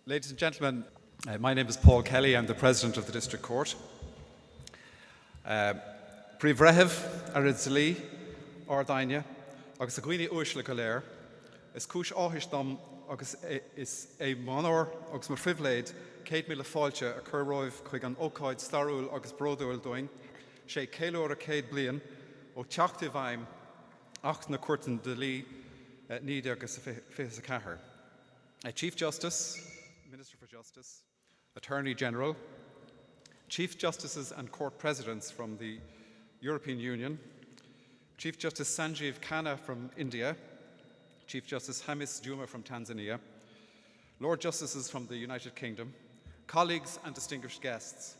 Ladies and gentlemen, my name is Paul Kelly. I'm the President of the District Court. Príomh-Breitheamh ar id Zlí, Ardaine, agus a gcuoine uaisle go léir, is cúis áthais dom agus is é manor agus mar frihléid 100 míle fáilte a chur roimh chuig an ócáid starúil agus bródúil doing, sé 100 bliain ó teachta bhaim ach na cuairtean de lí níd agus fios a chathair. Chief Justice, Minister for Justice, Attorney General, Chief Justices and Court Presidents from the European Union, Chief Justice Sanjeev Khanna from India, Chief Justice Hamis Juma from Tanzania, Lord Justices from the United Kingdom, colleagues and distinguished guests.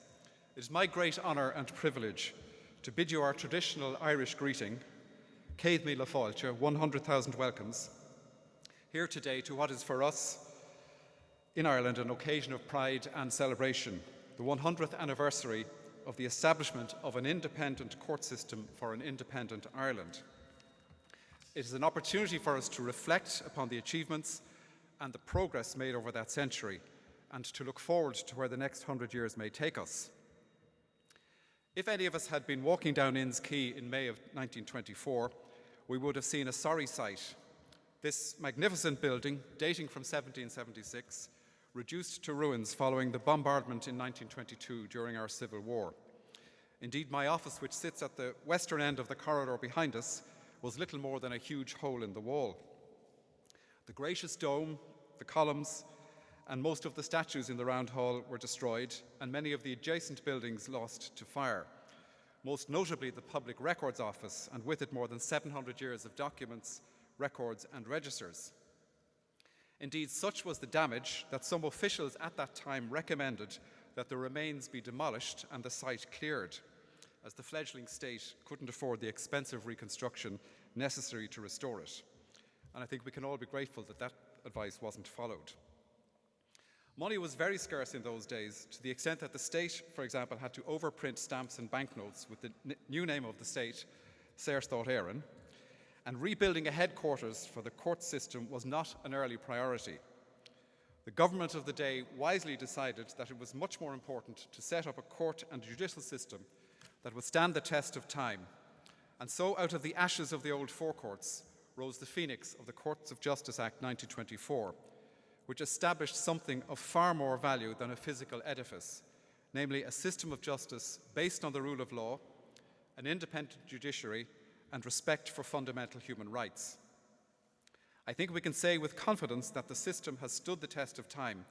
It is my great honour and privilege to bid you our traditional Irish greeting, Céad Míle Fáilte, 100,000 welcomes, here today to what is for us in Ireland an occasion of pride and celebration, the 100th anniversary of the establishment of an independent court system for an independent Ireland. It is an opportunity for us to reflect upon the achievements and the progress made over that century and to look forward to where the next 100 years may take us. If any of us had been walking down Inns Quay in May of 1924, we would have seen a sorry sight. This magnificent building, dating from 1776, reduced to ruins following the bombardment in 1922 during our Civil War. Indeed, my office, which sits at the western end of the corridor behind us, was little more than a huge hole in the wall. The gracious dome, the columns, and most of the statues in the Round Hall were destroyed, and many of the adjacent buildings lost to fire. Most notably the Public Records Office, and with it more than 700 years of documents, records, and registers. Indeed, such was the damage that some officials at that time recommended that the remains be demolished and the site cleared, as the fledgling state couldn't afford the expensive reconstruction necessary to restore it. And I think we can all be grateful that that advice wasn't followed. Money was very scarce in those days, to the extent that the state, for example, had to overprint stamps and banknotes with the new name of the state, Saoirse Éireann, and rebuilding a headquarters for the court system was not an early priority. The government of the day wisely decided that it was much more important to set up a court and judicial system that would stand the test of time. And so out of the ashes of the old forecourts rose the phoenix of the Courts of Justice Act 1924, which established something of far more value than a physical edifice, namely a system of justice based on the rule of law, an independent judiciary, and respect for fundamental human rights. I think we can say with confidence that the system has stood the test of time,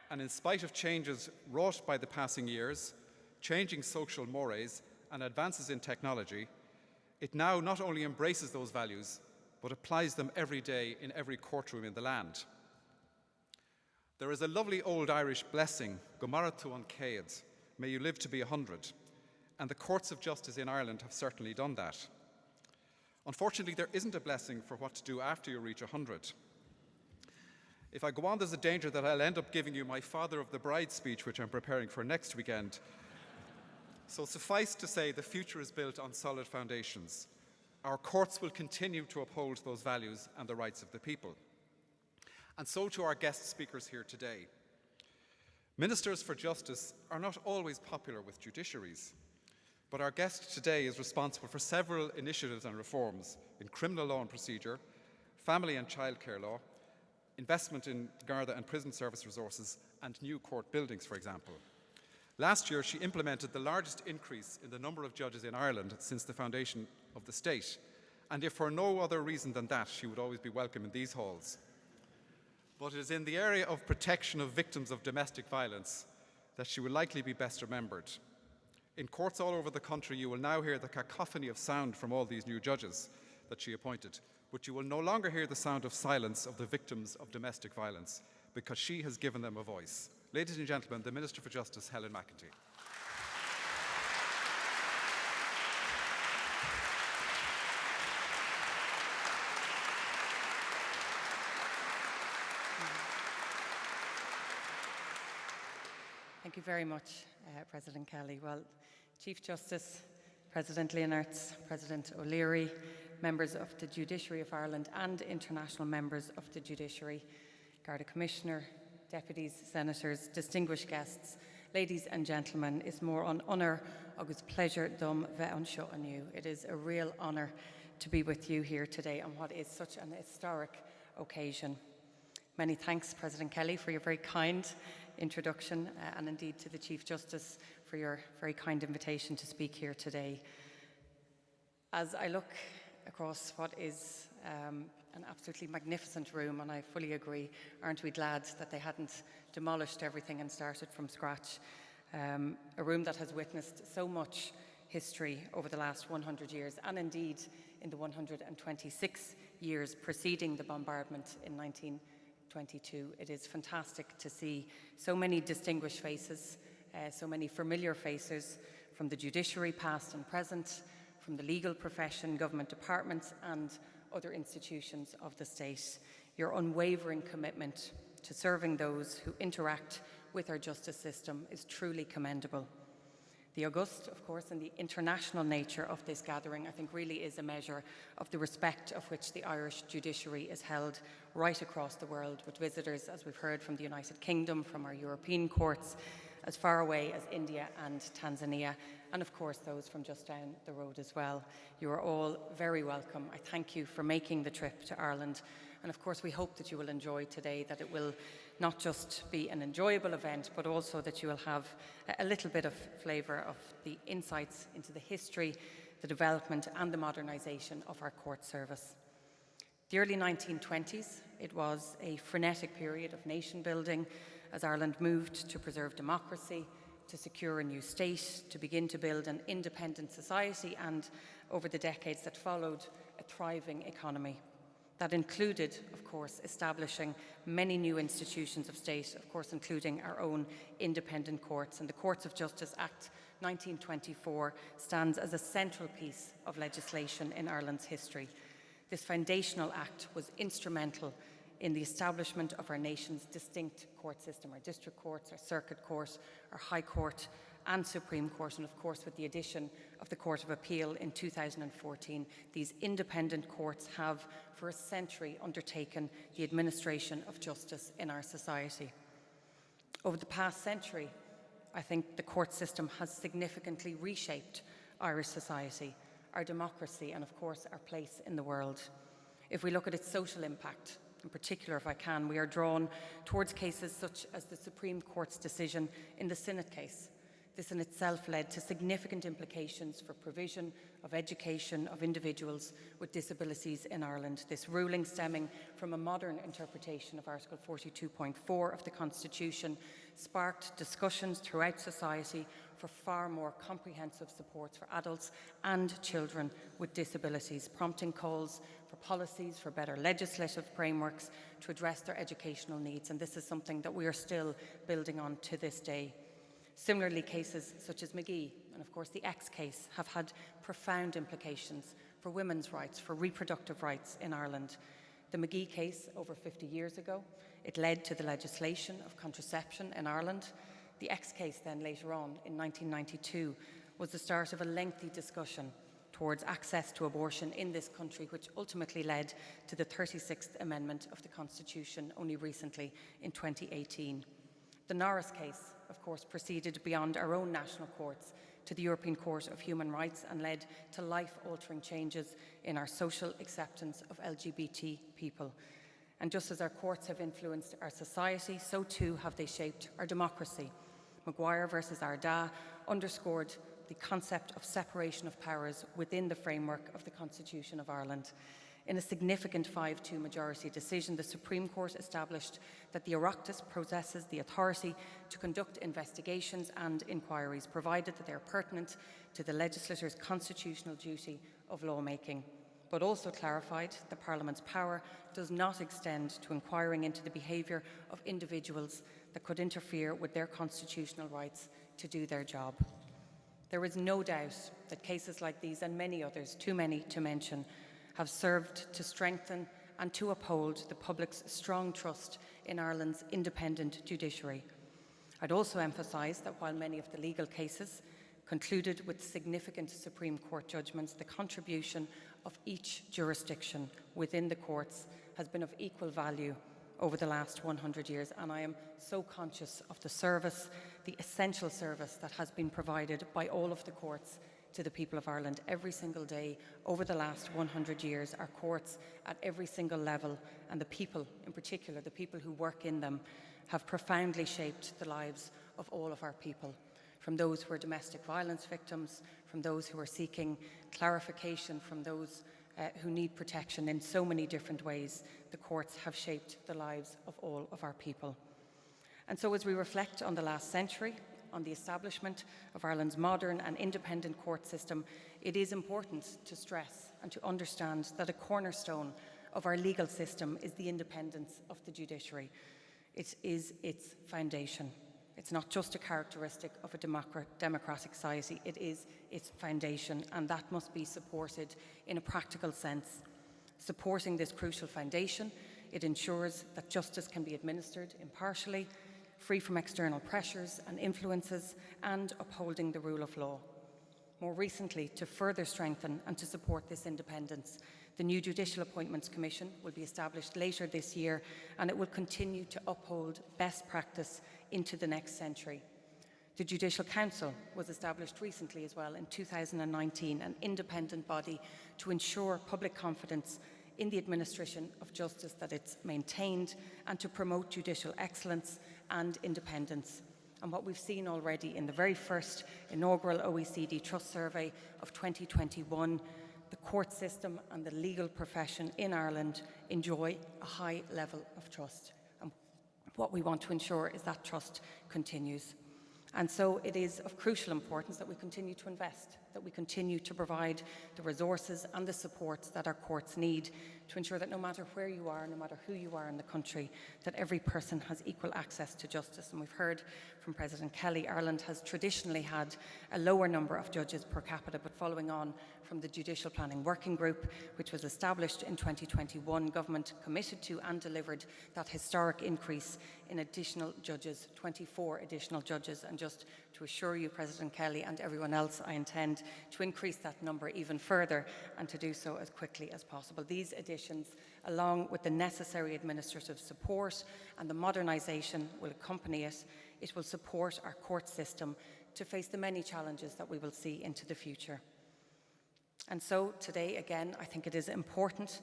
and in spite of changes wrought by the passing years, changing social mores, and advances in technology, it now not only embraces those values, but applies them every day in every courtroom in the land. There is a lovely old Irish blessing, Commemorative on Céad, may you live to be 100, and the courts of justice in Ireland have certainly done that. Unfortunately, there isn't a blessing for what to do after you reach 100. If I go on, there's a danger that I'll end up giving you my Father of the Bride speech, which I'm preparing for next weekend. So suffice to say, the future is built on solid foundations. Our courts will continue to uphold those values and the rights of the people. And so to our guest speakers here today. Ministers for justice are not always popular with judiciaries. But our guest today is responsible for several initiatives and reforms in criminal law and procedure, family and childcare law, investment in Garda and prison service resources, and new court buildings, for example. Last year, she implemented the largest increase in the number of judges in Ireland since the foundation of the state. And if for no other reason than that, she would always be welcome in these halls. But it is in the area of protection of victims of domestic violence that she will likely be best remembered. In courts all over the country, you will now hear the cacophony of sound from all these new judges that she appointed, but you will no longer hear the sound of silence of the victims of domestic violence, because she has given them a voice. Ladies and gentlemen, the Minister for Justice, Helen McEntee. Thank you very much, President Kelly. Well, Chief Justice, President Lenaerts, President O'Leary, members of the Judiciary of Ireland and international members of the Judiciary, Garda Commissioner, deputies, senators, distinguished guests, ladies and gentlemen, is more an honour agus pleasure dom bheith anseo aniu. It is a real honour to be with you here today on what is such an historic occasion. Many thanks, President Kelly, for your very kind introduction, and indeed to the Chief Justice for your very kind invitation to speak here today. As I look across what is an absolutely magnificent room, and I fully agree, aren't we glad that they hadn't demolished everything and started from scratch. A room that has witnessed so much history over the last 100 years, and indeed in the 126 years preceding the bombardment in 1922. It is fantastic to see so many distinguished faces, so many familiar faces from the judiciary, past and present, from the legal profession, government departments and other institutions of the state. Your unwavering commitment to serving those who interact with our justice system is truly commendable. The august, of course, and the international nature of this gathering, I think, really is a measure of the respect of which the Irish judiciary is held right across the world, with visitors, as we've heard, from the United Kingdom, from our European courts, as far away as India and Tanzania, and of course those from just down the road as well. You are all very welcome. I thank you for making the trip to Ireland, and of course we hope that you will enjoy today, that it will not just be an enjoyable event, but also that you will have a little bit of flavour of the insights into the history, the development and the modernisation of our court service. The early 1920s, it was a frenetic period of nation building as Ireland moved to preserve democracy, to secure a new state, to begin to build an independent society, and over the decades that followed, a thriving economy. That included, of course, establishing many new institutions of state, of course, including our own independent courts. And the Courts of Justice Act 1924 stands as a central piece of legislation in Ireland's history. This foundational act was instrumental in the establishment of our nation's distinct court system, our district courts, our circuit court, our high court and Supreme Court, and of course with the addition of the Court of Appeal in 2014, these independent courts have for a century undertaken the administration of justice in our society. Over the past century, I think the court system has significantly reshaped Irish society, our democracy, and of course our place in the world. If we look at its social impact, in particular, if I can, we are drawn towards cases such as the Supreme Court's decision in the Synod case. This in itself led to significant implications for provision of education of individuals with disabilities in Ireland. This ruling, stemming from a modern interpretation of Article 42.4 of the Constitution, sparked discussions throughout society for far more comprehensive supports for adults and children with disabilities, prompting calls for policies, for better legislative frameworks to address their educational needs. And this is something that we are still building on to this day. Similarly, cases such as McGee and of course the X case have had profound implications for women's rights, for reproductive rights in Ireland. The McGee case over 50 years ago, it led to the legislation of contraception in Ireland. The X case then later on in 1992 was the start of a lengthy discussion towards access to abortion in this country, which ultimately led to the 36th Amendment of the Constitution only recently in 2018. The Norris case, of course, proceeded beyond our own national courts to the European Court of Human Rights and led to life-altering changes in our social acceptance of LGBT people. And just as our courts have influenced our society, so too have they shaped our democracy. Maguire versus Arda underscored the concept of separation of powers within the framework of the Constitution of Ireland. In a significant 5-2 majority decision, the Supreme Court established that the Oireachtas possesses the authority to conduct investigations and inquiries, provided that they are pertinent to the legislator's constitutional duty of lawmaking, but also clarified that Parliament's power does not extend to inquiring into the behaviour of individuals that could interfere with their constitutional rights to do their job. There is no doubt that cases like these, and many others, too many to mention, have served to strengthen and to uphold the public's strong trust in Ireland's independent judiciary. I'd also emphasise that while many of the legal cases concluded with significant Supreme Court judgments, the contribution of each jurisdiction within the courts has been of equal value over the last 100 years, and I am so conscious of the service, the essential service that has been provided by all of the courts to the people of Ireland every single day over the last 100 years. Our courts at every single level, and the people in particular, the people who work in them, have profoundly shaped the lives of all of our people, from those who are domestic violence victims, from those who are seeking clarification, from those who need protection in so many different ways. The courts have shaped the lives of all of our people. And so as we reflect on the last century, on the establishment of Ireland's modern and independent court system, it is important to stress and to understand that a cornerstone of our legal system is the independence of the judiciary. It is its foundation. It's not just a characteristic of a democratic society, it is its foundation, and that must be supported in a practical sense. Supporting this crucial foundation, it ensures that justice can be administered impartially, free from external pressures and influences, and upholding the rule of law. More recently, to further strengthen and to support this independence, the new Judicial Appointments Commission will be established later this year, and it will continue to uphold best practice into the next century. The Judicial Council was established recently as well in 2019, an independent body to ensure public confidence in the administration of justice, that it's maintained, and to promote judicial excellence and independence. And what we've seen already in the very first inaugural OECD Trust Survey of 2021, the court system and the legal profession in Ireland enjoy a high level of trust. And what we want to ensure is that trust continues. And so it is of crucial importance that we continue to invest, that we continue to provide the resources and the supports that our courts need to ensure that no matter where you are, no matter who you are in the country, that every person has equal access to justice. And we've heard from President Kelly, Ireland has traditionally had a lower number of judges per capita, but following on from the Judicial Planning Working Group, which was established in 2021, government committed to and delivered that historic increase in additional judges, 24 additional judges. And just to assure you, President Kelly and everyone else, I intend to increase that number even further and to do so as quickly as possible. These additions, along with the necessary administrative support and the modernisation will accompany it, it will support our court system to face the many challenges that we will see into the future. And so today, again, I think it is important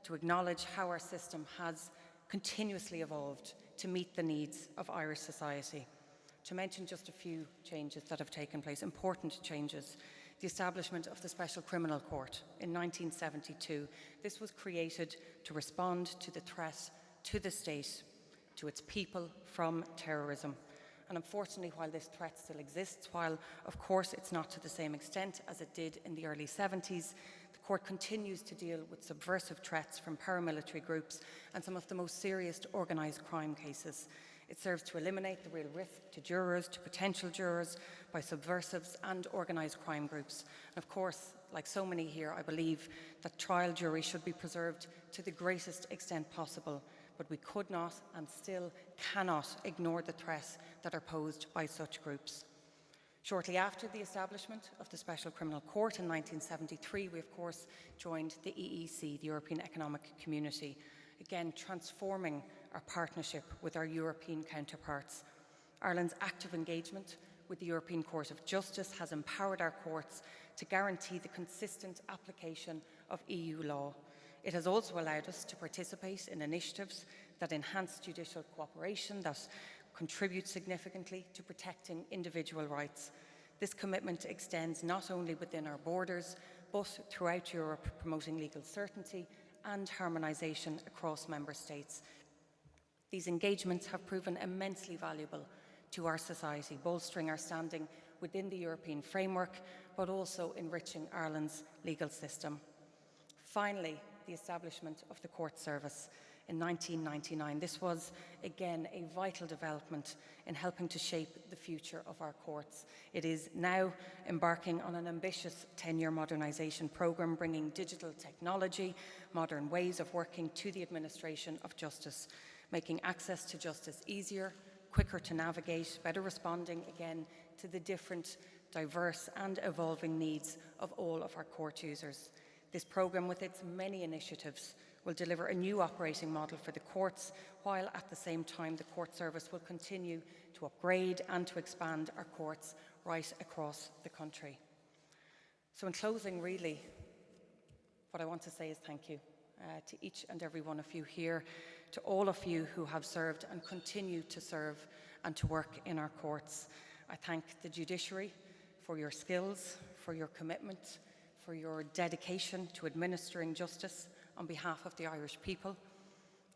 to acknowledge how our system has continuously evolved to meet the needs of Irish society. To mention just a few changes that have taken place, important changes. The establishment of the Special Criminal Court in 1972. This was created to respond to the threat to the state, to its people from terrorism. And unfortunately, while this threat still exists, while of course it's not to the same extent as it did in the early 70s, the court continues to deal with subversive threats from paramilitary groups and some of the most serious organised crime cases. It serves to eliminate the real risk to jurors, to potential jurors, by subversives and organised crime groups. And of course, like so many here, I believe that trial juries should be preserved to the greatest extent possible, but we could not and still cannot ignore the threats that are posed by such groups. Shortly after the establishment of the Special Criminal Court in 1973, we of course joined the EEC, the European Economic Community, again transforming our partnership with our European counterparts. Ireland's active engagement with the European Court of Justice has empowered our courts to guarantee the consistent application of EU law. It has also allowed us to participate in initiatives that enhance judicial cooperation, that contribute significantly to protecting individual rights. This commitment extends not only within our borders, but throughout Europe, promoting legal certainty and harmonisation across member states. These engagements have proven immensely valuable to our society, bolstering our standing within the European framework, but also enriching Ireland's legal system. Finally, the establishment of the court service in 1999. This was, again, a vital development in helping to shape the future of our courts. It is now embarking on an ambitious 10-year modernisation programme, bringing digital technology, modern ways of working to the administration of justice, making access to justice easier, quicker to navigate, better responding, again, to the different, diverse and evolving needs of all of our court users. This programme, with its many initiatives, will deliver a new operating model for the courts, while at the same time the court service will continue to upgrade and to expand our courts right across the country. So in closing, really, what I want to say is thank you to each and every one of you here, to all of you who have served and continue to serve and to work in our courts. I thank the judiciary for your skills, for your commitment, for your dedication to administering justice on behalf of the Irish people.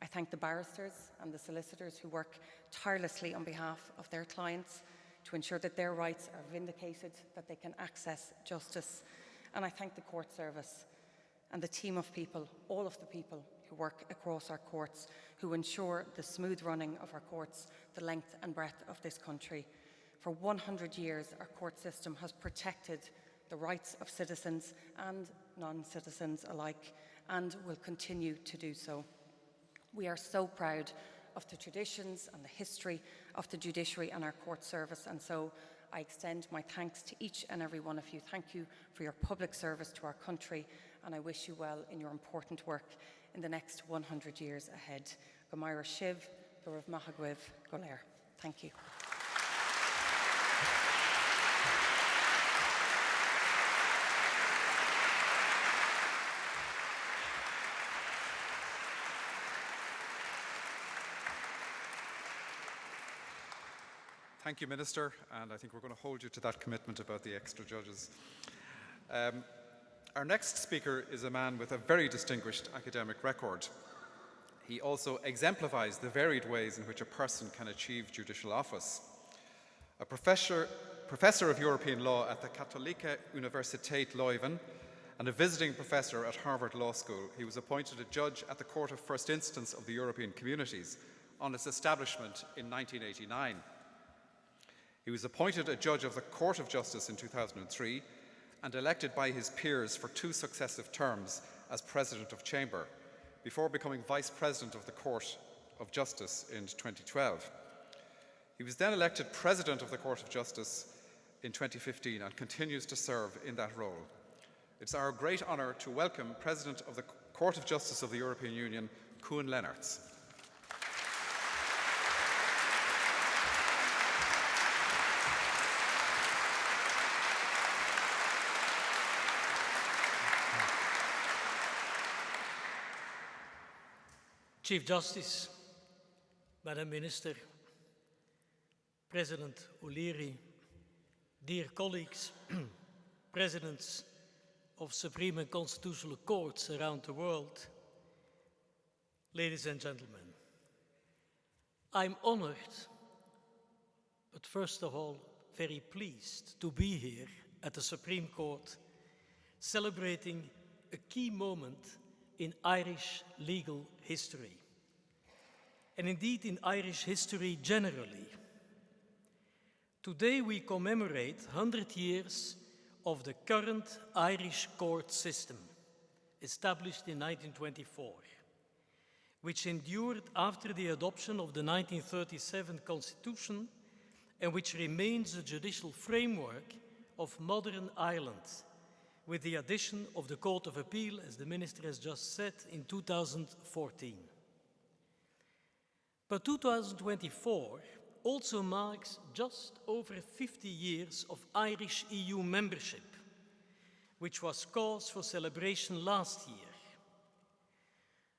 I thank the barristers and the solicitors who work tirelessly on behalf of their clients to ensure that their rights are vindicated, that they can access justice. And I thank the court service and the team of people, all of the people who work across our courts, who ensure the smooth running of our courts, the length and breadth of this country. For 100 years, our court system has protected the rights of citizens and non-citizens alike, and will continue to do so. We are so proud of the traditions and the history of the judiciary and our court service, and so I extend my thanks to each and every one of you. Thank you for your public service to our country, and I wish you well in your important work in the next 100 years ahead. Gomaira Shiv, Gurav Mahagwiv, Golair. Thank you. Thank you, Minister, and I think we're going to hold you to that commitment about the extra judges. Our next speaker is a man with a very distinguished academic record. He also exemplifies the varied ways in which a person can achieve judicial office. A professor of European law at the Katholieke Universiteit Leuven and a visiting professor at Harvard Law School, he was appointed a judge at the Court of First Instance of the European Communities on its establishment in 1989. He was appointed a judge of the Court of Justice in 2003 and elected by his peers for 2 successive terms as President of Chamber, before becoming Vice President of the Court of Justice in 2012. He was then elected President of the Court of Justice in 2015 and continues to serve in that role. It's our great honour to welcome President of the Court of Justice of the European Union, Koen Lenaerts. Chief Justice, Madam Minister, President O'Leary, dear colleagues, presidents of Supreme and Constitutional Courts around the world, ladies and gentlemen, I'm honored, but first of all, very pleased to be here at the Supreme Court, celebrating a key moment in Irish legal history, and indeed in Irish history generally. Today we commemorate 100 years of the current Irish court system, established in 1924, which endured after the adoption of the 1937 Constitution and which remains the judicial framework of modern Ireland, with the addition of the Court of Appeal, as the Minister has just said, in 2014. But 2024 also marks just over 50 years of Irish EU membership, which was cause for celebration last year.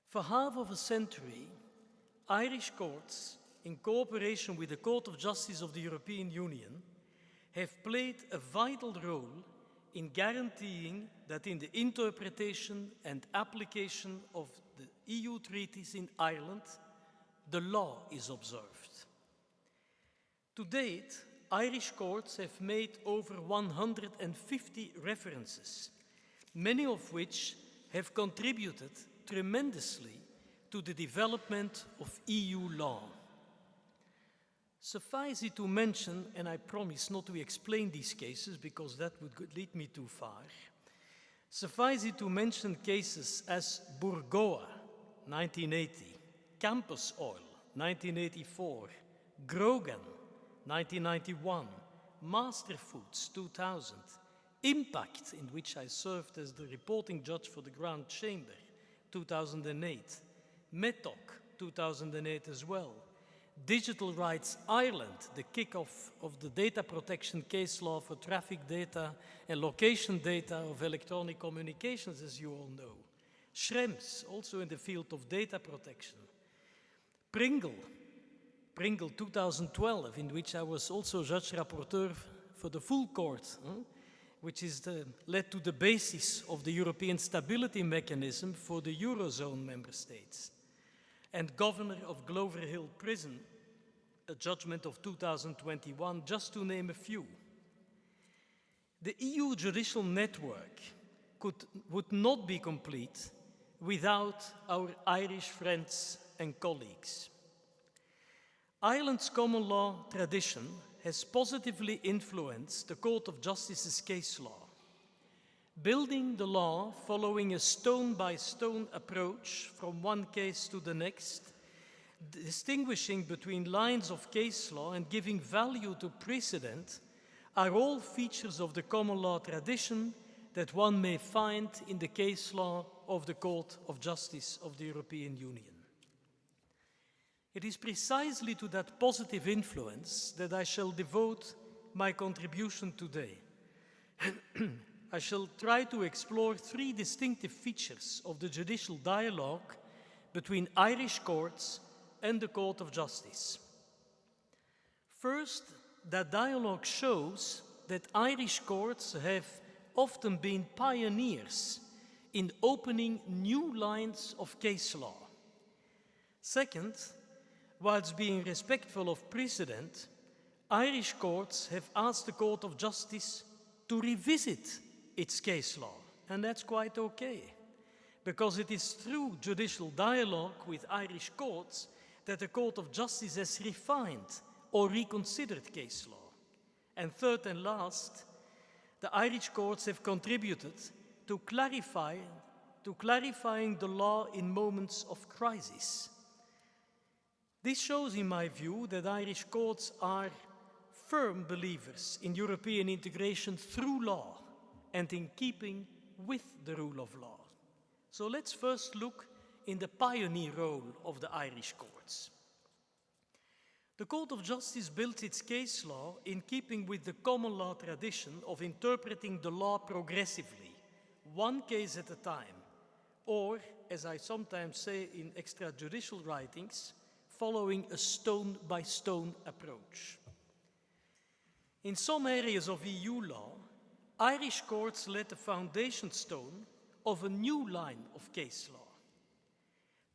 For half of a century, Irish courts, in cooperation with the Court of Justice of the European Union, have played a vital role in guaranteeing that in the interpretation and application of the EU treaties in Ireland, the law is observed. To date, Irish courts have made over 150 references, many of which have contributed tremendously to the development of EU law. Suffice it to mention, and I promise not to explain these cases because that would lead me too far, suffice it to mention cases as Burgoa, 1980, Campus Oil, 1984, Grogan, 1991, Master Foods, 2000, Impact, in which I served as the reporting judge for the Grand Chamber, 2008, METOC 2008 as well, Digital Rights Ireland, the kickoff of the data protection case law for traffic data and location data of electronic communications, as you all know, Schrems, also in the field of data protection, Pringle 2012, in which I was also judge rapporteur for the full court, which led to the basis of the European Stability Mechanism for the Eurozone member states, and Governor of Glover Hill Prison, a judgment of 2021, just to name a few. The EU judicial network would not be complete without our Irish friends and colleagues. Ireland's common law tradition has positively influenced the Court of Justice's case law, building the law following a stone-by-stone approach from one case to the next, distinguishing between lines of case law and giving value to precedent are all features of the common law tradition that one may find in the case law of the Court of Justice of the European Union. It is precisely to that positive influence that I shall devote my contribution today. I shall try to explore three distinctive features of the judicial dialogue between Irish courts and the Court of Justice. First, that dialogue shows that Irish courts have often been pioneers in opening new lines of case law. Second, whilst being respectful of precedent, Irish courts have asked the Court of Justice to revisit its case law, and that's quite okay, because it is through judicial dialogue with Irish courts that the Court of Justice has refined or reconsidered case law. And third and last, the Irish courts have contributed to clarifying the law in moments of crisis. This shows, in my view, that Irish courts are firm believers in European integration through law and in keeping with the rule of law. So let's first look in the pioneer role of the Irish courts. The Court of Justice built its case law in keeping with the common law tradition of interpreting the law progressively, one case at a time, or, as I sometimes say in extrajudicial writings, following a stone-by-stone approach. In some areas of EU law, Irish courts laid the foundation stone of a new line of case law.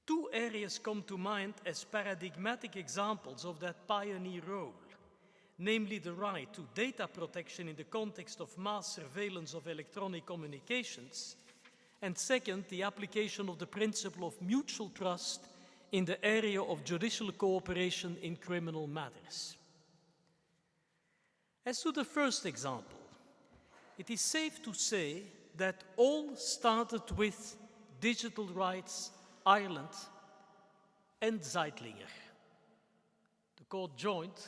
Two areas come to mind as paradigmatic examples of that pioneer role, namely the right to data protection in the context of mass surveillance of electronic communications, and second, the application of the principle of mutual trust in the area of judicial cooperation in criminal matters. As to the first example, it is safe to say that all started with Digital Rights Ireland and Zeitlinger. The court joined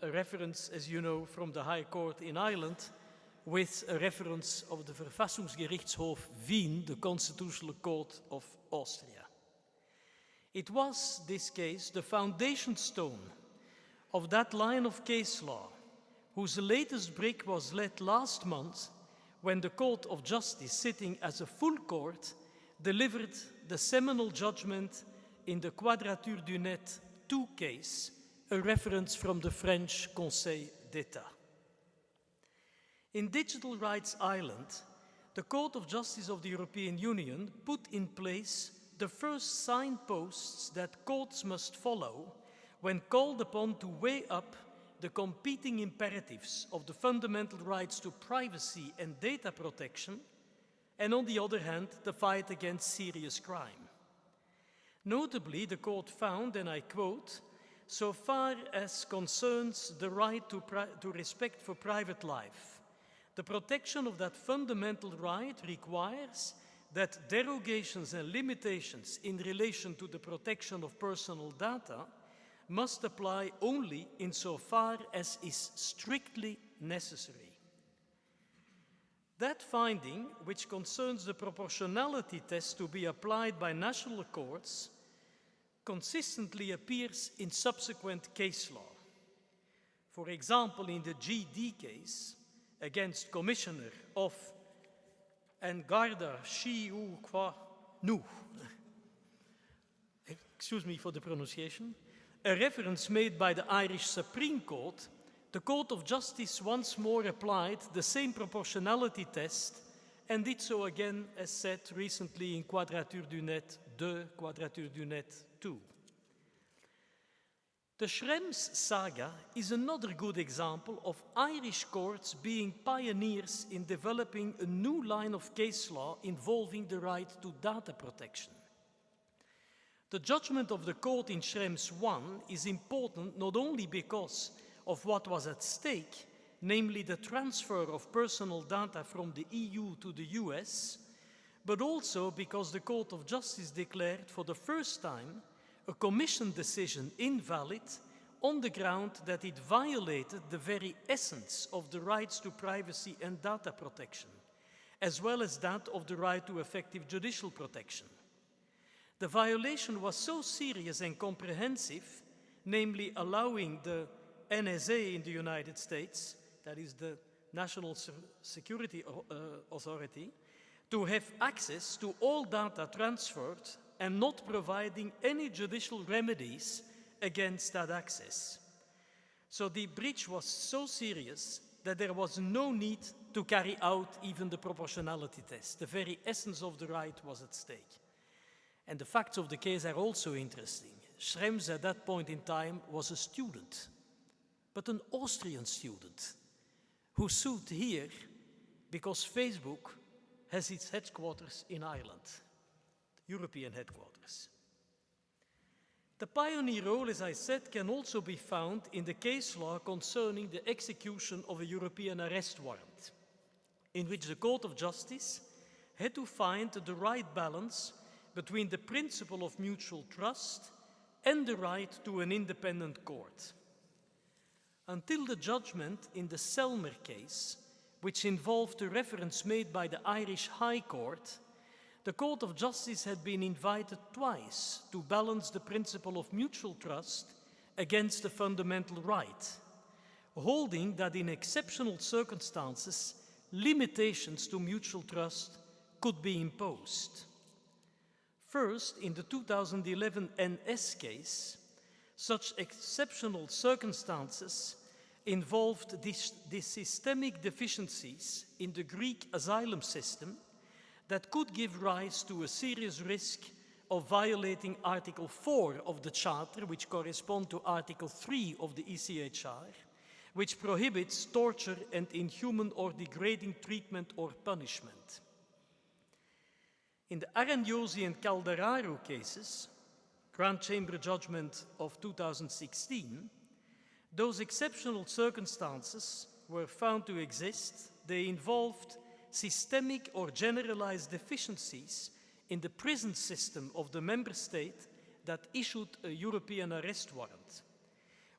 a reference, as you know, from the High Court in Ireland with a reference of the Verfassungsgerichtshof Wien, the Constitutional Court of Austria. It was, this case, the foundation stone of that line of case law, whose latest brick was laid last month when the Court of Justice, sitting as a full court, delivered the seminal judgment in the Quadrature du Net 2 case, a reference from the French Conseil d'État. In Digital Rights Ireland, the Court of Justice of the European Union put in place the first signposts that courts must follow when called upon to weigh up the competing imperatives of the fundamental rights to privacy and data protection, and on the other hand, the fight against serious crime. Notably, the court found, and I quote, "So far as concerns the right to respect for private life, the protection of that fundamental right requires that derogations and limitations in relation to the protection of personal data must apply only insofar as is strictly necessary." That finding, which concerns the proportionality test to be applied by national courts, consistently appears in subsequent case law. For example, in the GD case against Commissioner of Engarda Shiu Kwa Nu, excuse me for the pronunciation, a reference made by the Irish Supreme Court, the Court of Justice once more applied the same proportionality test and did so again, as said recently in Quadrature du Net 2, Quadrature du Net 2. The Schrems saga is another good example of Irish courts being pioneers in developing a new line of case law involving the right to data protection. The judgment of the court in Schrems 1 is important not only because of what was at stake, namely the transfer of personal data from the EU to the US, but also because the Court of Justice declared for the first time a Commission decision invalid on the ground that it violated the very essence of the rights to privacy and data protection, as well as that of the right to effective judicial protection. The violation was so serious and comprehensive, namely allowing the NSA in the United States, that is the National Security Authority, to have access to all data transferred and not providing any judicial remedies against that access. So the breach was so serious that there was no need to carry out even the proportionality test. The very essence of the right was at stake. And the facts of the case are also interesting. Schrems at that point in time was a student, but an Austrian student who sued here because Facebook has its headquarters in Ireland, European headquarters. The pioneer role, as I said, can also be found in the case law concerning the execution of a European arrest warrant, in which the Court of Justice had to find the right balance between the principle of mutual trust and the right to an independent court. Until the judgment in the Selmer case, which involved a reference made by the Irish High Court, the Court of Justice had been invited twice to balance the principle of mutual trust against a fundamental right, holding that in exceptional circumstances, limitations to mutual trust could be imposed. First, in the 2011 NS case, such exceptional circumstances involved the systemic deficiencies in the Greek asylum system that could give rise to a serious risk of violating Article 4 of the Charter, which correspond to Article 3 of the ECHR, which prohibits torture and inhuman or degrading treatment or punishment. In the Aragnosi and Calderaro cases, Grand Chamber judgment of 2016, those exceptional circumstances were found to exist. They involved systemic or generalized deficiencies in the prison system of the member state that issued a European arrest warrant,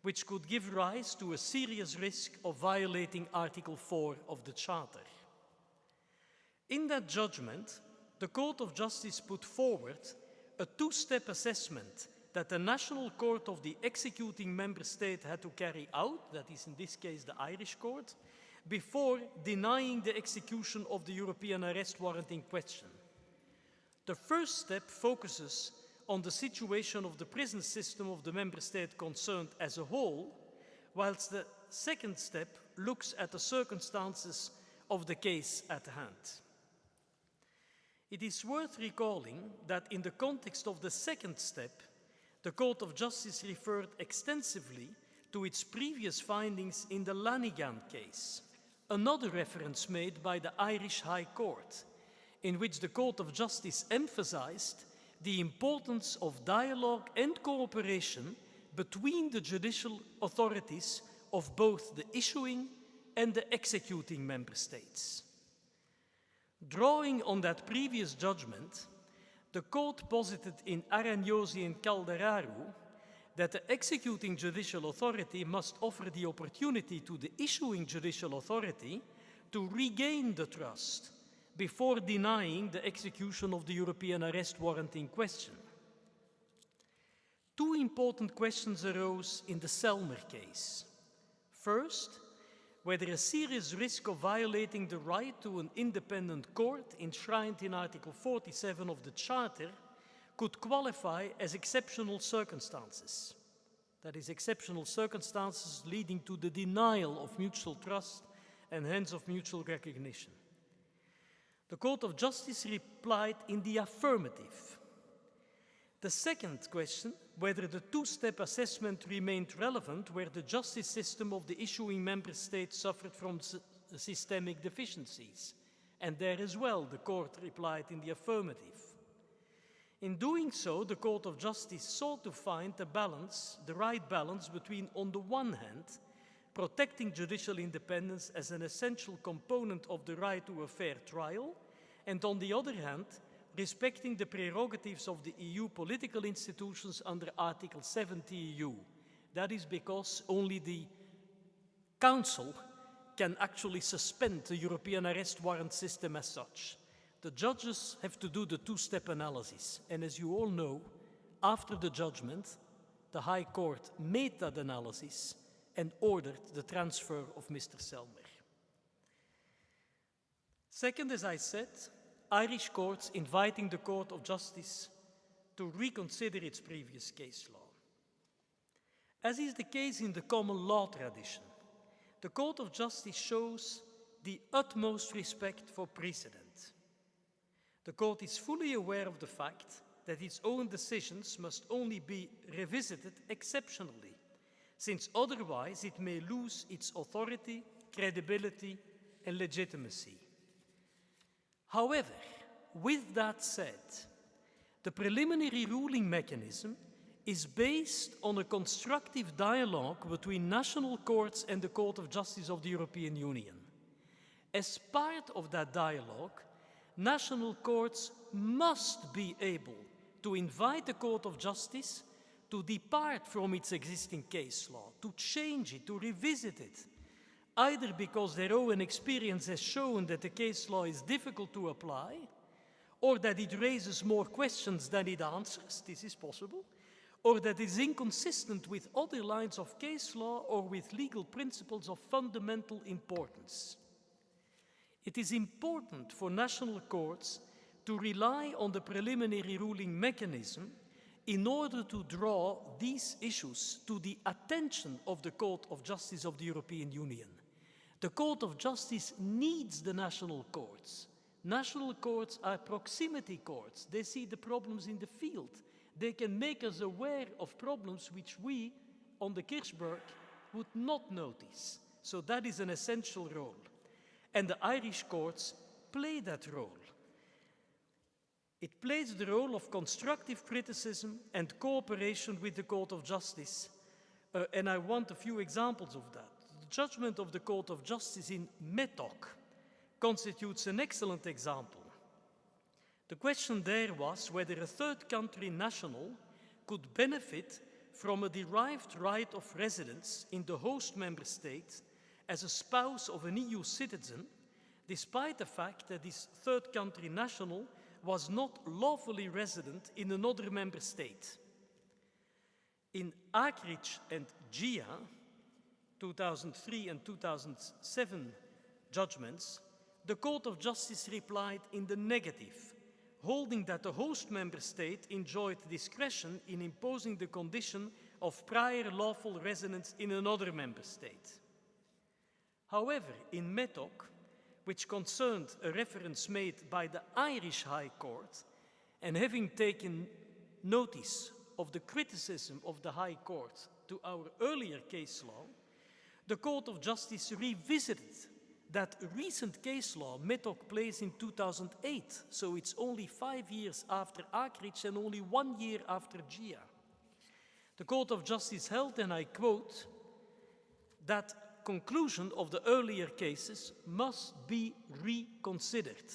which could give rise to a serious risk of violating Article 4 of the Charter. In that judgment, the Court of Justice put forward a two-step assessment that the national court of the executing member state had to carry out, that is in this case the Irish court, before denying the execution of the European arrest warrant in question. The first step focuses on the situation of the prison system of the member state concerned as a whole, whilst the second step looks at the circumstances of the case at hand. It is worth recalling that in the context of the second step, the Court of Justice referred extensively to its previous findings in the Lanigan case, another reference made by the Irish High Court, in which the Court of Justice emphasized the importance of dialogue and cooperation between the judicial authorities of both the issuing and the executing member states. Drawing on that previous judgment, the court posited in Aragnosi and Calderaro that the executing judicial authority must offer the opportunity to the issuing judicial authority to regain the trust before denying the execution of the European arrest warrant in question. Two important questions arose in the Selmer case. First, whether a serious risk of violating the right to an independent court enshrined in Article 47 of the Charter could qualify as exceptional circumstances. That is, exceptional circumstances leading to the denial of mutual trust and hence of mutual recognition. The Court of Justice replied in the affirmative. The second question, whether the two-step assessment remained relevant where the justice system of the issuing member state suffered from systemic deficiencies. And there as well, the court replied in the affirmative. In doing so, the Court of Justice sought to find the right balance between, on the one hand, protecting judicial independence as an essential component of the right to a fair trial, and on the other hand, respecting the prerogatives of the EU political institutions under Article 70 EU. That is because only the Council can actually suspend the European arrest warrant system as such. The judges have to do the two-step analysis. And as you all know, after the judgment, the High Court made that analysis and ordered the transfer of Mr. Selmer. Second, as I said, Irish courts inviting the Court of Justice to reconsider its previous case law. As is the case in the common law tradition, the Court of Justice shows the utmost respect for precedent. The Court is fully aware of the fact that its own decisions must only be revisited exceptionally, since otherwise it may lose its authority, credibility, and legitimacy. However, with that said, the preliminary ruling mechanism is based on a constructive dialogue between national courts and the Court of Justice of the European Union. As part of that dialogue, national courts must be able to invite the Court of Justice to depart from its existing case law, to change it, to revisit it, either because their own experience has shown that the case law is difficult to apply, or that it raises more questions than it answers, this is possible, or that it is inconsistent with other lines of case law or with legal principles of fundamental importance. It is important for national courts to rely on the preliminary ruling mechanism in order to draw these issues to the attention of the Court of Justice of the European Union. The Court of Justice needs the national courts. National courts are proximity courts. They see the problems in the field. They can make us aware of problems which we, on the Kirchberg, would not notice. So that is an essential role. And the Irish courts play that role. It plays the role of constructive criticism and cooperation with the Court of Justice. And I want a few examples of that. The judgment of the Court of Justice in Métoc constitutes an excellent example. The question there was whether a third country national could benefit from a derived right of residence in the host member state as a spouse of an EU citizen, despite the fact that this third country national was not lawfully resident in another member state. In Akric and Gia, 2003 and 2007 judgments, the Court of Justice replied in the negative, holding that the host member state enjoyed discretion in imposing the condition of prior lawful residence in another member state. However, in Métoc, which concerned a reference made by the Irish High Court, and having taken notice of the criticism of the High Court to our earlier case law, the Court of Justice revisited that recent case law. Métoc plays in 2008, so it's only 5 years after Akric and only 1 year after Gia. The Court of Justice held, and I quote, that conclusion of the earlier cases must be reconsidered.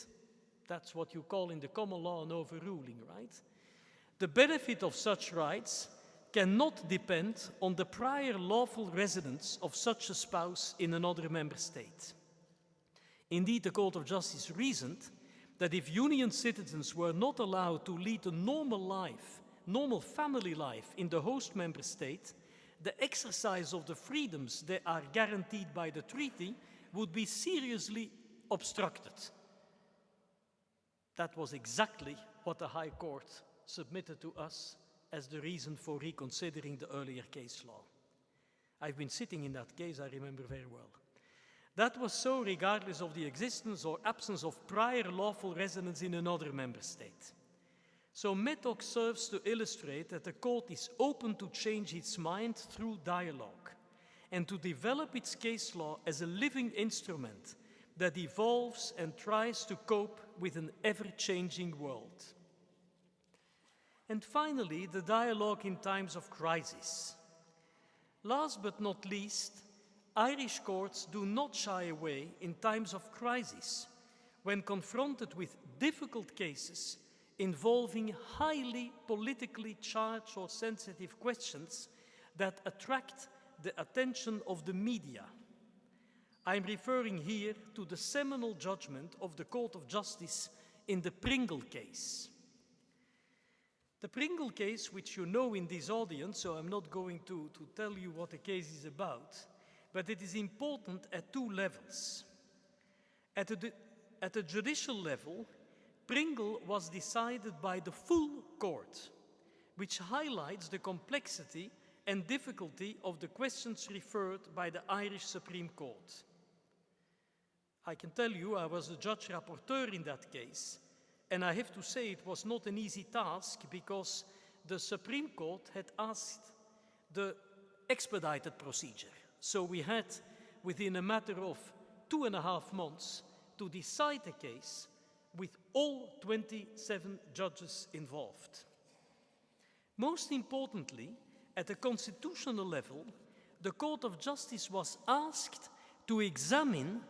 That's what you call in the common law an overruling, right? The benefit of such rights cannot depend on the prior lawful residence of such a spouse in another member state. Indeed, the Court of Justice reasoned that if Union citizens were not allowed to lead a normal family life in the host member state, the exercise of the freedoms that are guaranteed by the treaty would be seriously obstructed. That was exactly what the High Court submitted to us as the reason for reconsidering the earlier case law. I've been sitting in that case, I remember very well. That was so regardless of the existence or absence of prior lawful residence in another member state. So METOC serves to illustrate that the court is open to change its mind through dialogue and to develop its case law as a living instrument that evolves and tries to cope with an ever-changing world. And finally, the dialogue in times of crisis. Last but not least, Irish courts do not shy away in times of crisis when confronted with difficult cases involving highly politically charged or sensitive questions that attract the attention of the media. I'm referring here to the seminal judgment of the Court of Justice in the Pringle case. The Pringle case, which you know in this audience, so I'm not going to tell you what the case is about, but it is important at two levels. At the judicial level, Pringle was decided by the full court, which highlights the complexity and difficulty of the questions referred by the Irish Supreme Court. I can tell you I was the judge rapporteur in that case, and I have to say it was not an easy task because the Supreme Court had asked the expedited procedure. So we had, within a matter of 2.5 months, to decide the case with all 27 judges involved. Most importantly, at the constitutional level, the Court of Justice was asked to examine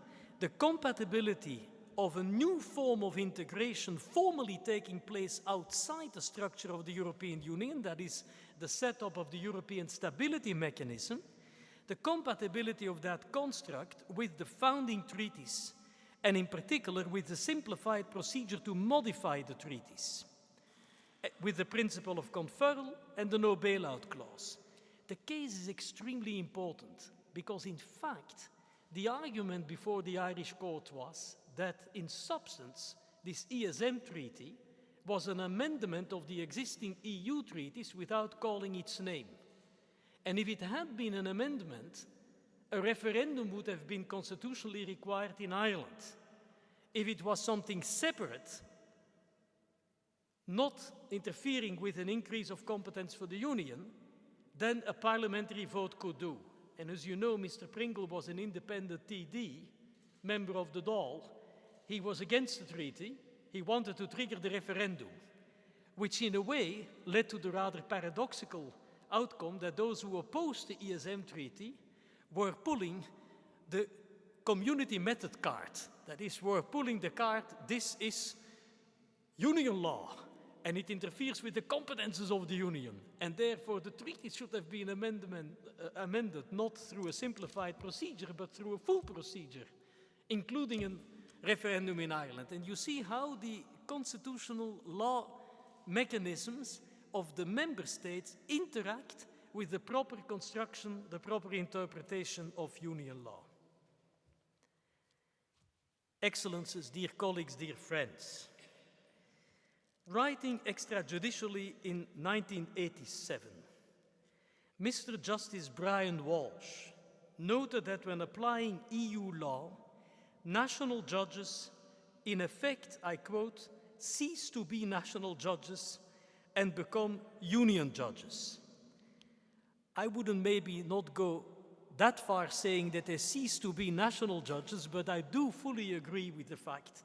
the compatibility of a new form of integration formally taking place outside the structure of the European Union, that is the setup of the European Stability Mechanism, the compatibility of that construct with the founding treaties, and in particular with the simplified procedure to modify the treaties, with the principle of conferral and the no bailout clause. The case is extremely important because, in fact, the argument before the Irish court was that, in substance, this ESM treaty was an amendment of the existing EU treaties without calling its name. And if it had been an amendment, a referendum would have been constitutionally required in Ireland. If it was something separate, not interfering with an increase of competence for the Union, then a parliamentary vote could do. And as you know, Mr. Pringle was an independent TD, member of the Dáil. He was against the treaty. He wanted to trigger the referendum, which in a way led to the rather paradoxical outcome that those who opposed the ESM treaty were pulling the community method card. That is, were pulling the card, this is union law, and it interferes with the competences of the Union. And therefore, the treaty should have been amended not through a simplified procedure, but through a full procedure, including a referendum in Ireland. And you see how the constitutional law mechanisms of the member states interact with the proper construction, the proper interpretation of union law. Excellencies, dear colleagues, dear friends, writing extrajudicially in 1987, Mr. Justice Brian Walsh noted that when applying EU law, national judges, in effect, I quote, cease to be national judges and become union judges. I wouldn't maybe not go that far saying that they cease to be national judges, but I do fully agree with the fact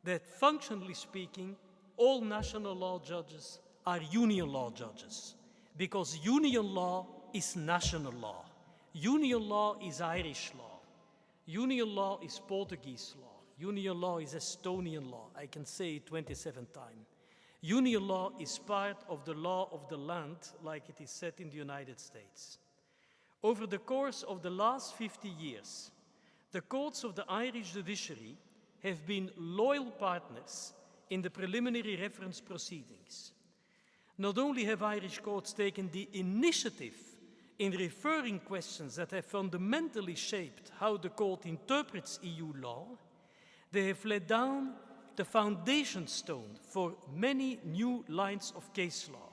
that, functionally speaking, all national law judges are union law judges, because union law is national law. Union law is Irish law. Union law is Portuguese law. Union law is Estonian law. I can say it 27 times. Union law is part of the law of the land, like it is said in the United States. Over the course of the last 50 years, the courts of the Irish judiciary have been loyal partners in the preliminary reference proceedings. Not only have Irish courts taken the initiative in referring questions that have fundamentally shaped how the court interprets EU law, they have laid down the foundation stone for many new lines of case law.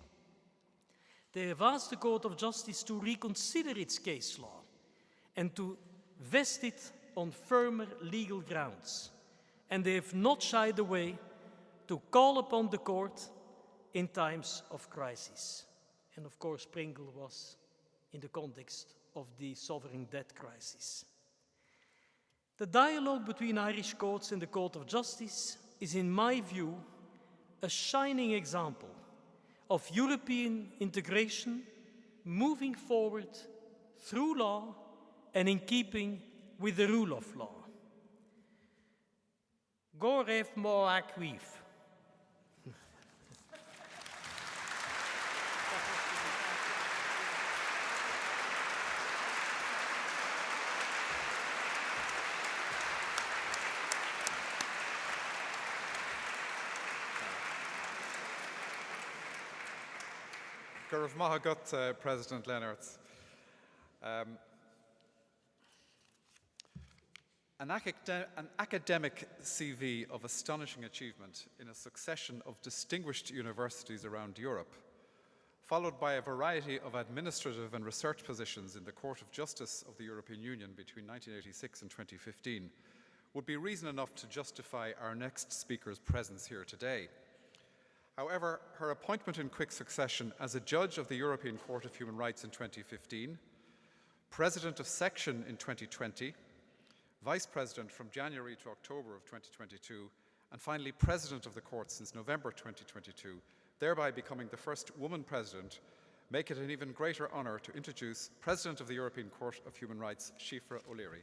They have asked the Court of Justice to reconsider its case law and to vest it on firmer legal grounds. And they have not shied away to call upon the court in times of crisis. And of course, Pringle was in the context of the sovereign debt crisis. The dialogue between Irish courts and the Court of Justice is, in my view, a shining example of European integration moving forward through law and in keeping with the rule of law. Go ref mo acquif. Gurv Mahagut, President Lenaerts. An academic CV of astonishing achievement in a succession of distinguished universities around Europe, followed by a variety of administrative and research positions in the Court of Justice of the European Union between 1986 and 2015, would be reason enough to justify our next speaker's presence here today. However, her appointment in quick succession as a judge of the European Court of Human Rights in 2015, President of Section in 2020, Vice President from January to October of 2022, and finally President of the Court since November 2022, thereby becoming the first woman President, make it an even greater honour to introduce President of the European Court of Human Rights, Síofra O'Leary.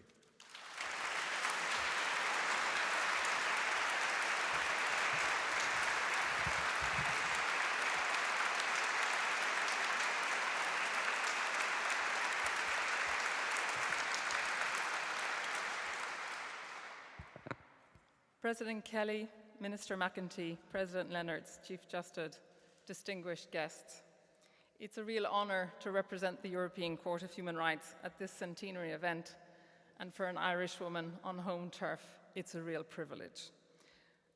President Kelly, Minister McEntee, President Lenaerts, Chief Justice, distinguished guests. It's a real honour to represent the European Court of Human Rights at this centenary event, and for an Irish woman on home turf, it's a real privilege.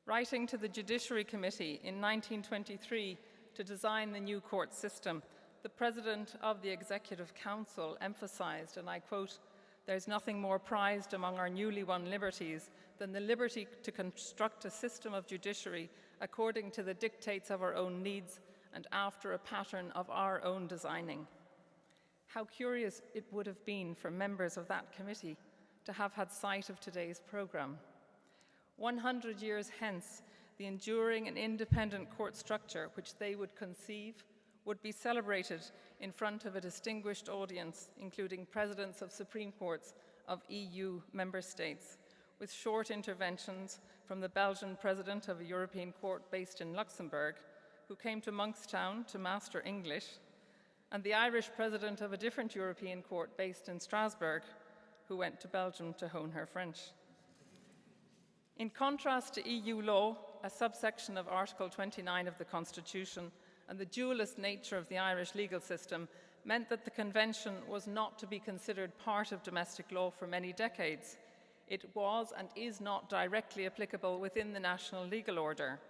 Writing to the Judiciary Committee in 1923 to design the new court system, the President of the Executive Council emphasised, and I quote, "There's nothing more prized among our newly won liberties than the liberty to construct a system of judiciary according to the dictates of our own needs and after a pattern of our own designing." How curious it would have been for members of that committee to have had sight of today's programme. 100 years hence, the enduring and independent court structure which they would conceive would be celebrated in front of a distinguished audience, including presidents of Supreme Courts of EU member states, with short interventions from the Belgian president of a European court based in Luxembourg, who came to Monkstown to master English, and the Irish president of a different European court based in Strasbourg, who went to Belgium to hone her French. In contrast to EU law, a subsection of Article 29 of the Constitution, and the dualist nature of the Irish legal system meant that the Convention was not to be considered part of domestic law for many decades. It was and is not directly applicable within the national legal order.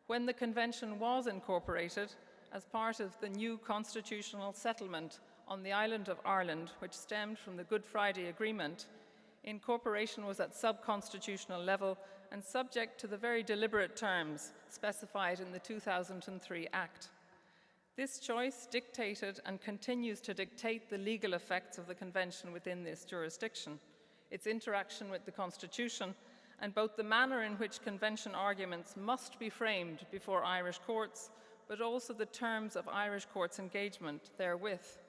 When the Convention was incorporated as part of the new constitutional settlement on the island of Ireland, which stemmed from the Good Friday Agreement, incorporation was at sub-constitutional level and subject to the very deliberate terms specified in the 2003 Act. This choice dictated and continues to dictate the legal effects of the Convention within this jurisdiction, its interaction with the Constitution, and both the manner in which Convention arguments must be framed before Irish courts, but also the terms of Irish courts' engagement therewith.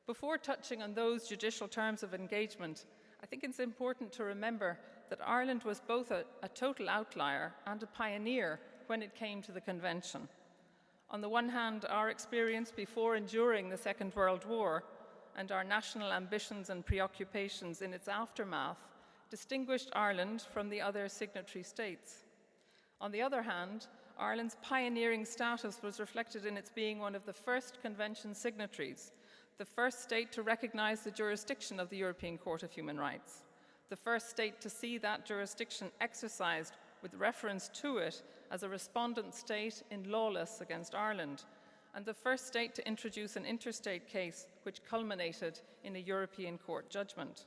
Before touching on those judicial terms of engagement, I think it's important to remember that Ireland was both a total outlier and a pioneer when it came to the Convention. On the one hand, our experience before and during the Second World War and our national ambitions and preoccupations in its aftermath distinguished Ireland from the other signatory states. On the other hand, Ireland's pioneering status was reflected in its being one of the first convention signatories, the first state to recognise the jurisdiction of the European Court of Human Rights, the first state to see that jurisdiction exercised with reference to it as a respondent state in lawless against Ireland, and the first state to introduce an interstate case which culminated in a European Court judgment.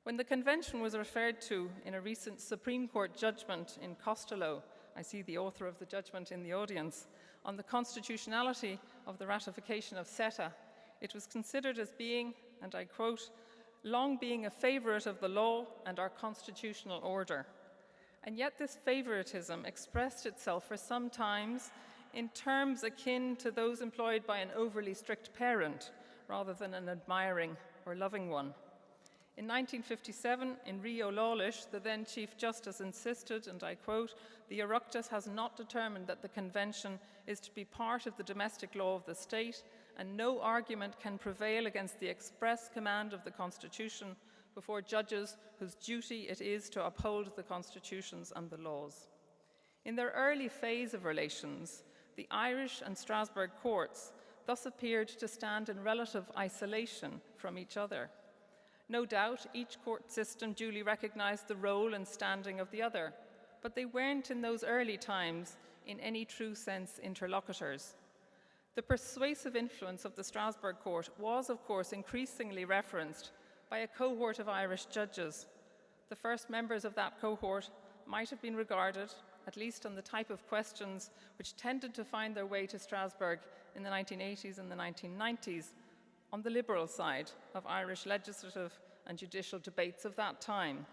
When the Convention was referred to in a recent Supreme Court judgment in Costello, I see the author of the judgment in the audience, on the constitutionality of the ratification of CETA, it was considered as being, and I quote, long being a favourite of the law and our constitutional order. And yet this favouritism expressed itself for some times in terms akin to those employed by an overly strict parent rather than an admiring or loving one. In 1957, in Rio Lawlish, the then Chief Justice insisted, and I quote, "The Oireachtas has not determined that the Convention is to be part of the domestic law of the state, and no argument can prevail against the express command of the Constitution before judges whose duty it is to uphold the constitutions and the laws." In their early phase of relations, the Irish and Strasbourg courts thus appeared to stand in relative isolation from each other. No doubt, each court system duly recognised the role and standing of the other, but they weren't in those early times, in any true sense, interlocutors. The persuasive influence of the Strasbourg court was, of course, increasingly referenced by a cohort of Irish judges. The first members of that cohort might have been regarded, at least on the type of questions which tended to find their way to Strasbourg in the 1980s and the 1990s, on the liberal side of Irish legislative and judicial debates of that time.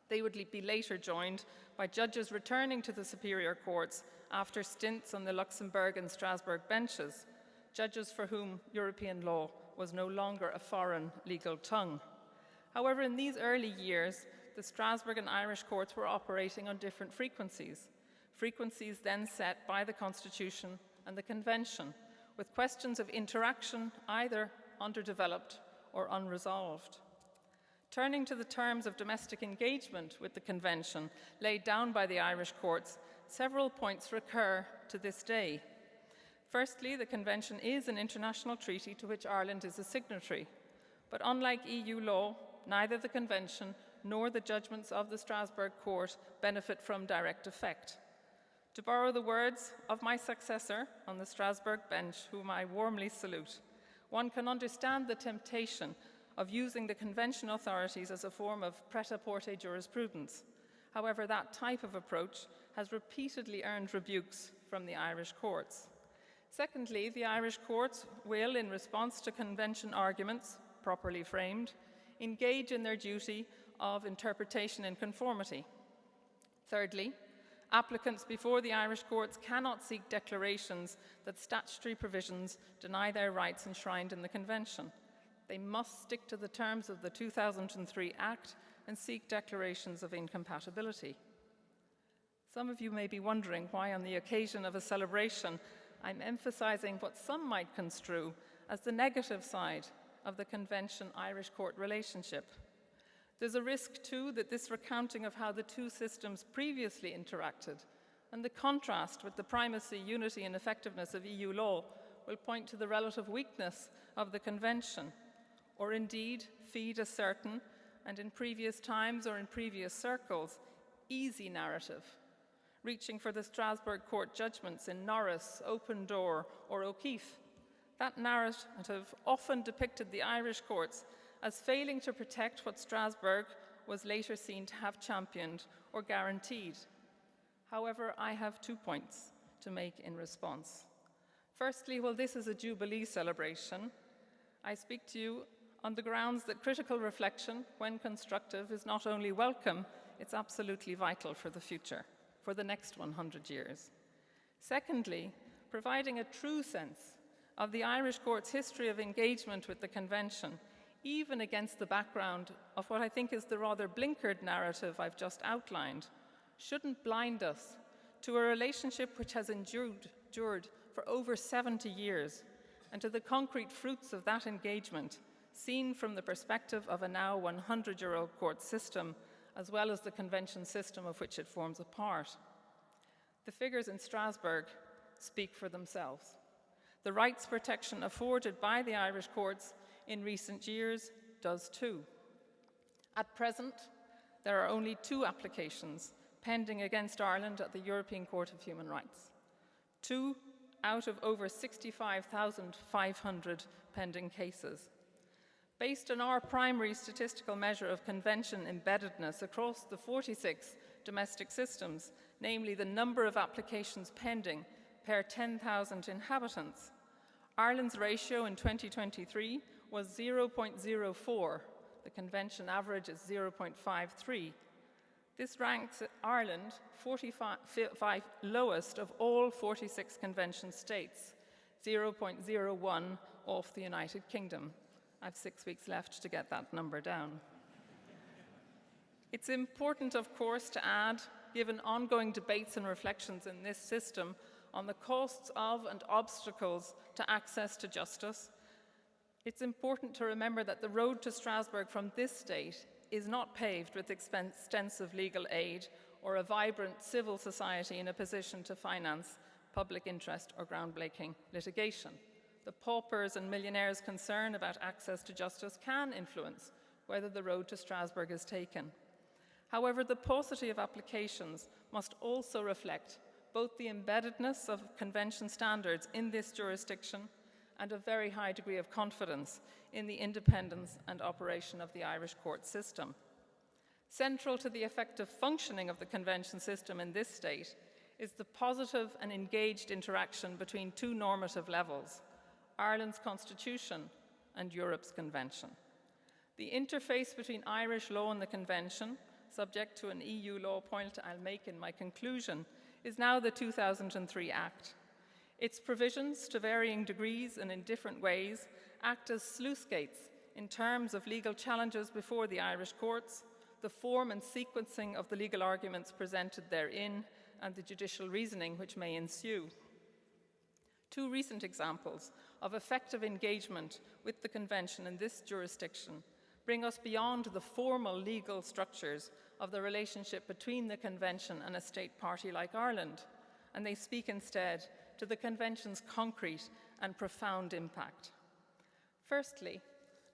They would be later joined by judges returning to the superior courts after stints on the Luxembourg and Strasbourg benches, judges for whom European law was no longer a foreign legal tongue. However, in these early years, the Strasbourg and Irish courts were operating on different frequencies then set by the Constitution and the Convention, with questions of interaction either underdeveloped or unresolved. Turning to the terms of domestic engagement with the Convention laid down by the Irish courts, several points recur to this day. Firstly, the Convention is an international treaty to which Ireland is a signatory. But unlike EU law, neither the Convention nor the judgments of the Strasbourg Court benefit from direct effect. To borrow the words of my successor on the Strasbourg bench, whom I warmly salute, one can understand the temptation of using the Convention authorities as a form of pret-a-porter jurisprudence. However, that type of approach has repeatedly earned rebukes from the Irish courts. Secondly, the Irish courts will, in response to Convention arguments, properly framed, engage in their duty of interpretation and conformity. Thirdly, applicants before the Irish courts cannot seek declarations that statutory provisions deny their rights enshrined in the Convention. They must stick to the terms of the 2003 Act and seek declarations of incompatibility. Some of you may be wondering why, on the occasion of a celebration, I'm emphasising what some might construe as the negative side of the Convention-Irish court relationship. There's a risk, too, that this recounting of how the two systems previously interacted and the contrast with the primacy, unity and effectiveness of EU law will point to the relative weakness of the Convention, or indeed feed a certain, and in previous times or in previous circles, easy narrative, reaching for the Strasbourg court judgments in Norris, Open Door or O'Keefe. That narrative often depicted the Irish courts as failing to protect what Strasbourg was later seen to have championed or guaranteed. However, I have 2 points to make in response. Firstly, while this is a Jubilee celebration, I speak to you on the grounds that critical reflection, when constructive, is not only welcome, it's absolutely vital for the future, for the next 100 years. Secondly, providing a true sense of the Irish court's history of engagement with the Convention, even against the background of what I think is the rather blinkered narrative I've just outlined, shouldn't blind us to a relationship which has endured for over 70 years, and to the concrete fruits of that engagement seen from the perspective of a now 100-year-old court system, as well as the convention system of which it forms a part. The figures in Strasbourg speak for themselves. The rights protection afforded by the Irish courts in recent years does too. At present, there are only 2 applications pending against Ireland at the European Court of Human Rights. 2 out of over 65,500 pending cases. Based on our primary statistical measure of convention embeddedness across the 46 domestic systems, namely the number of applications pending per 10,000 inhabitants, Ireland's ratio in 2023 was 0.04. The convention average is 0.53. This ranks Ireland 45 lowest of all 46 convention states, 0.01 off the United Kingdom. I have 6 weeks left to get that number down. It's important, of course, to add, given ongoing debates and reflections in this system on the costs of and obstacles to access to justice, it's important to remember that the road to Strasbourg from this state is not paved with extensive legal aid or a vibrant civil society in a position to finance public interest or groundbreaking litigation. The paupers and millionaires' concern about access to justice can influence whether the road to Strasbourg is taken. However, the paucity of applications must also reflect both the embeddedness of convention standards in this jurisdiction and a very high degree of confidence in the independence and operation of the Irish court system. Central to the effective functioning of the convention system in this state is the positive and engaged interaction between 2 normative levels, Ireland's Constitution and Europe's Convention. The interface between Irish law and the Convention, subject to an EU law point I'll make in my conclusion, is now the 2003 Act. Its provisions, to varying degrees and in different ways, act as sluice gates in terms of legal challenges before the Irish courts, the form and sequencing of the legal arguments presented therein, and the judicial reasoning which may ensue. 2 recent examples of effective engagement with the Convention in this jurisdiction bring us beyond the formal legal structures of the relationship between the Convention and a state party like Ireland, and they speak instead to the Convention's concrete and profound impact. Firstly,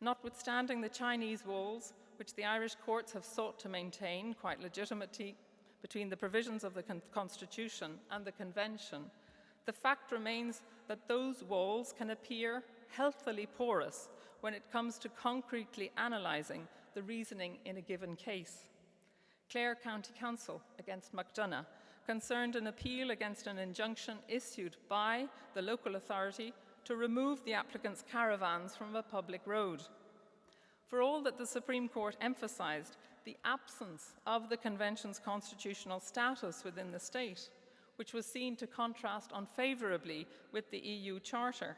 notwithstanding the Chinese walls, which the Irish courts have sought to maintain quite legitimately between the provisions of the Constitution and the Convention, the fact remains that those walls can appear healthily porous when it comes to concretely analysing the reasoning in a given case. Clare County Council against McDonough concerned an appeal against an injunction issued by the local authority to remove the applicant's caravans from a public road. For all that the Supreme Court emphasised the absence of the Convention's constitutional status within the state, which was seen to contrast unfavourably with the EU Charter,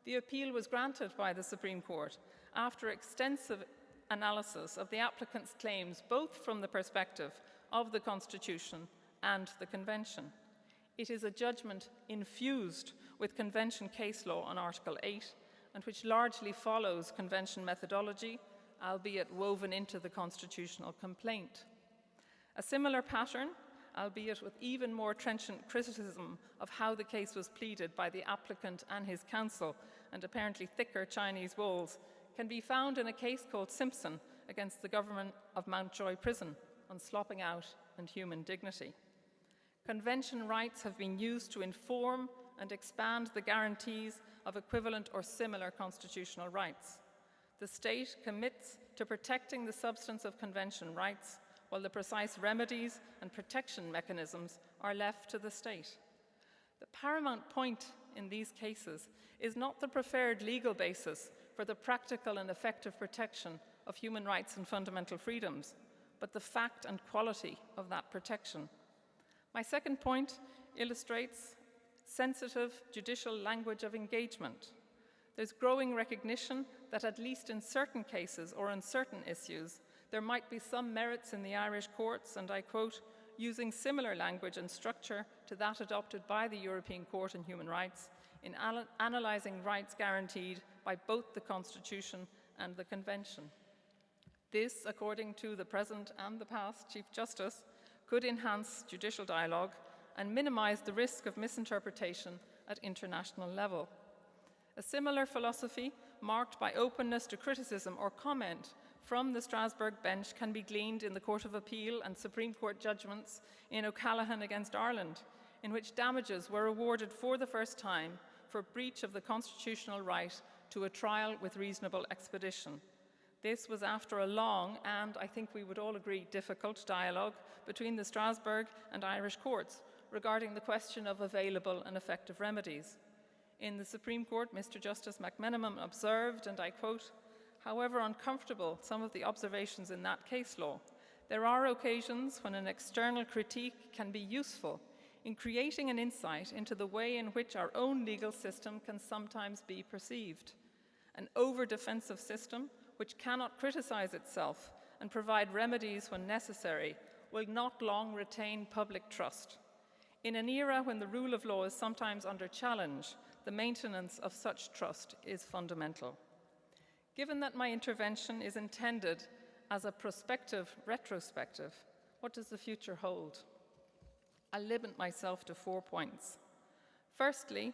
the appeal was granted by the Supreme Court after extensive analysis of the applicant's claims, both from the perspective of the Constitution and the Convention. It is a judgment infused with Convention case law on Article 8, and which largely follows Convention methodology, albeit woven into the constitutional complaint. A similar pattern, albeit with even more trenchant criticism of how the case was pleaded by the applicant and his counsel, and apparently thicker Chinese walls, can be found in a case called Simpson against the government of Mountjoy Prison on slopping out and human dignity. Convention rights have been used to inform and expand the guarantees of equivalent or similar constitutional rights. The state commits to protecting the substance of Convention rights, while the precise remedies and protection mechanisms are left to the state. The paramount point in these cases is not the preferred legal basis for the practical and effective protection of human rights and fundamental freedoms, but the fact and quality of that protection. My second point illustrates sensitive judicial language of engagement. There's growing recognition that at least in certain cases or on certain issues, there might be some merits in the Irish courts, and I quote, using similar language and structure to that adopted by the European Court on Human Rights in analysing rights guaranteed by both the Constitution and the Convention. This, according to the present and the past Chief Justice, could enhance judicial dialogue and minimize the risk of misinterpretation at international level. A similar philosophy, marked by openness to criticism or comment from the Strasbourg bench, can be gleaned in the Court of Appeal and Supreme Court judgments in O'Callaghan against Ireland, in which damages were awarded for the first time for breach of the constitutional right to a trial with reasonable expedition. This was after a long and, I think we would all agree, difficult dialogue between the Strasbourg and Irish courts regarding the question of available and effective remedies. In the Supreme Court, Mr. Justice McMenamin observed, and I quote, "However uncomfortable some of the observations in that case law, there are occasions when an external critique can be useful in creating an insight into the way in which our own legal system can sometimes be perceived. An over-defensive system which cannot criticize itself and provide remedies when necessary will not long retain public trust. In an era when the rule of law is sometimes under challenge, the maintenance of such trust is fundamental." Given that my intervention is intended as a prospective retrospective, what does the future hold? I'll limit myself to 4 points. Firstly,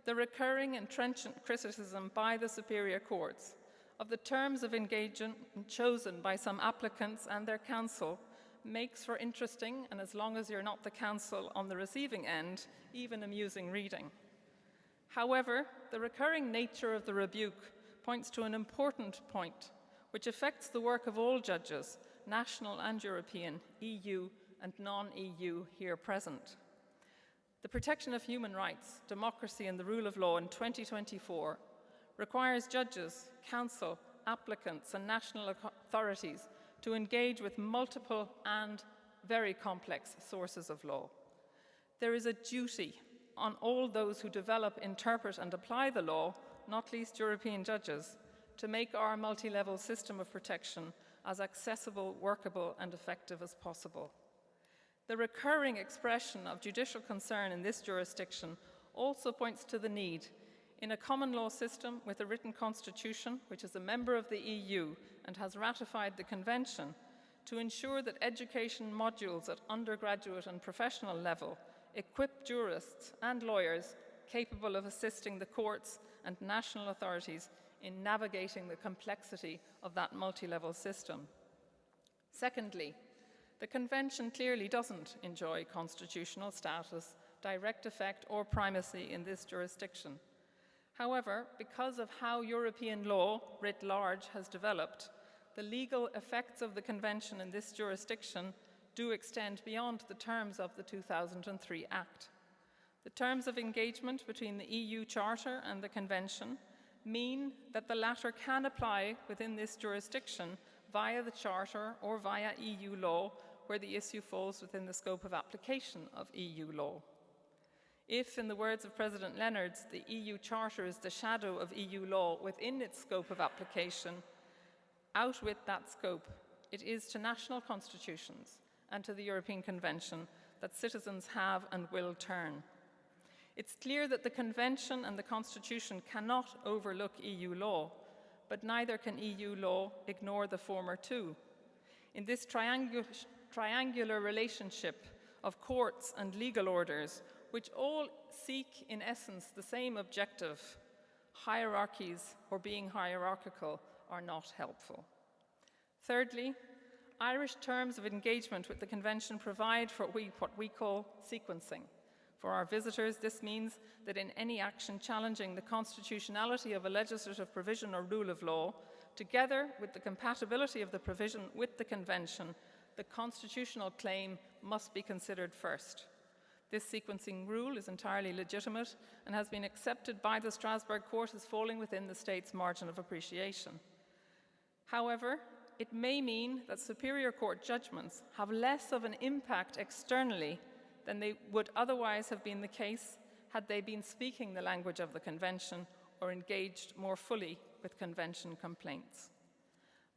the recurring and trenchant criticism by the superior courts of the terms of engagement chosen by some applicants and their counsel makes for interesting, and as long as you're not the counsel on the receiving end, even amusing reading. However, the recurring nature of the rebuke points to an important point, which affects the work of all judges, national and European, EU and non-EU here present. The protection of human rights, democracy and the rule of law in 2024 requires judges, counsel, applicants and national authorities to engage with multiple and very complex sources of law. There is a duty on all those who develop, interpret and apply the law, not least European judges, to make our multi-level system of protection as accessible, workable and effective as possible. The recurring expression of judicial concern in this jurisdiction also points to the need, in a common law system with a written constitution, which is a member of the EU and has ratified the Convention, to ensure that education modules at undergraduate and professional level equip jurists and lawyers capable of assisting the courts and national authorities in navigating the complexity of that multi-level system. Secondly, the Convention clearly doesn't enjoy constitutional status, direct effect or primacy in this jurisdiction. However, because of how European law, writ large, has developed, the legal effects of the Convention in this jurisdiction do extend beyond the terms of the 2003 Act. The terms of engagement between the EU Charter and the Convention mean that the latter can apply within this jurisdiction via the Charter or via EU law where the issue falls within the scope of application of EU law. If, in the words of President Lenaerts, the EU Charter is the shadow of EU law within its scope of application, out with that scope, it is to national constitutions and to the European Convention that citizens have and will turn. It's clear that the Convention and the Constitution cannot overlook EU law, but neither can EU law ignore the former two. In this triangular relationship of courts and legal orders, which all seek, in essence, the same objective, hierarchies or being hierarchical are not helpful. Thirdly, Irish terms of engagement with the Convention provide for what we call sequencing. For our visitors, this means that in any action challenging the constitutionality of a legislative provision or rule of law, together with the compatibility of the provision with the Convention, the constitutional claim must be considered first. This sequencing rule is entirely legitimate and has been accepted by the Strasbourg Court as falling within the state's margin of appreciation. However, it may mean that Superior Court judgments have less of an impact externally than they would otherwise have been the case had they been speaking the language of the Convention or engaged more fully with Convention complaints.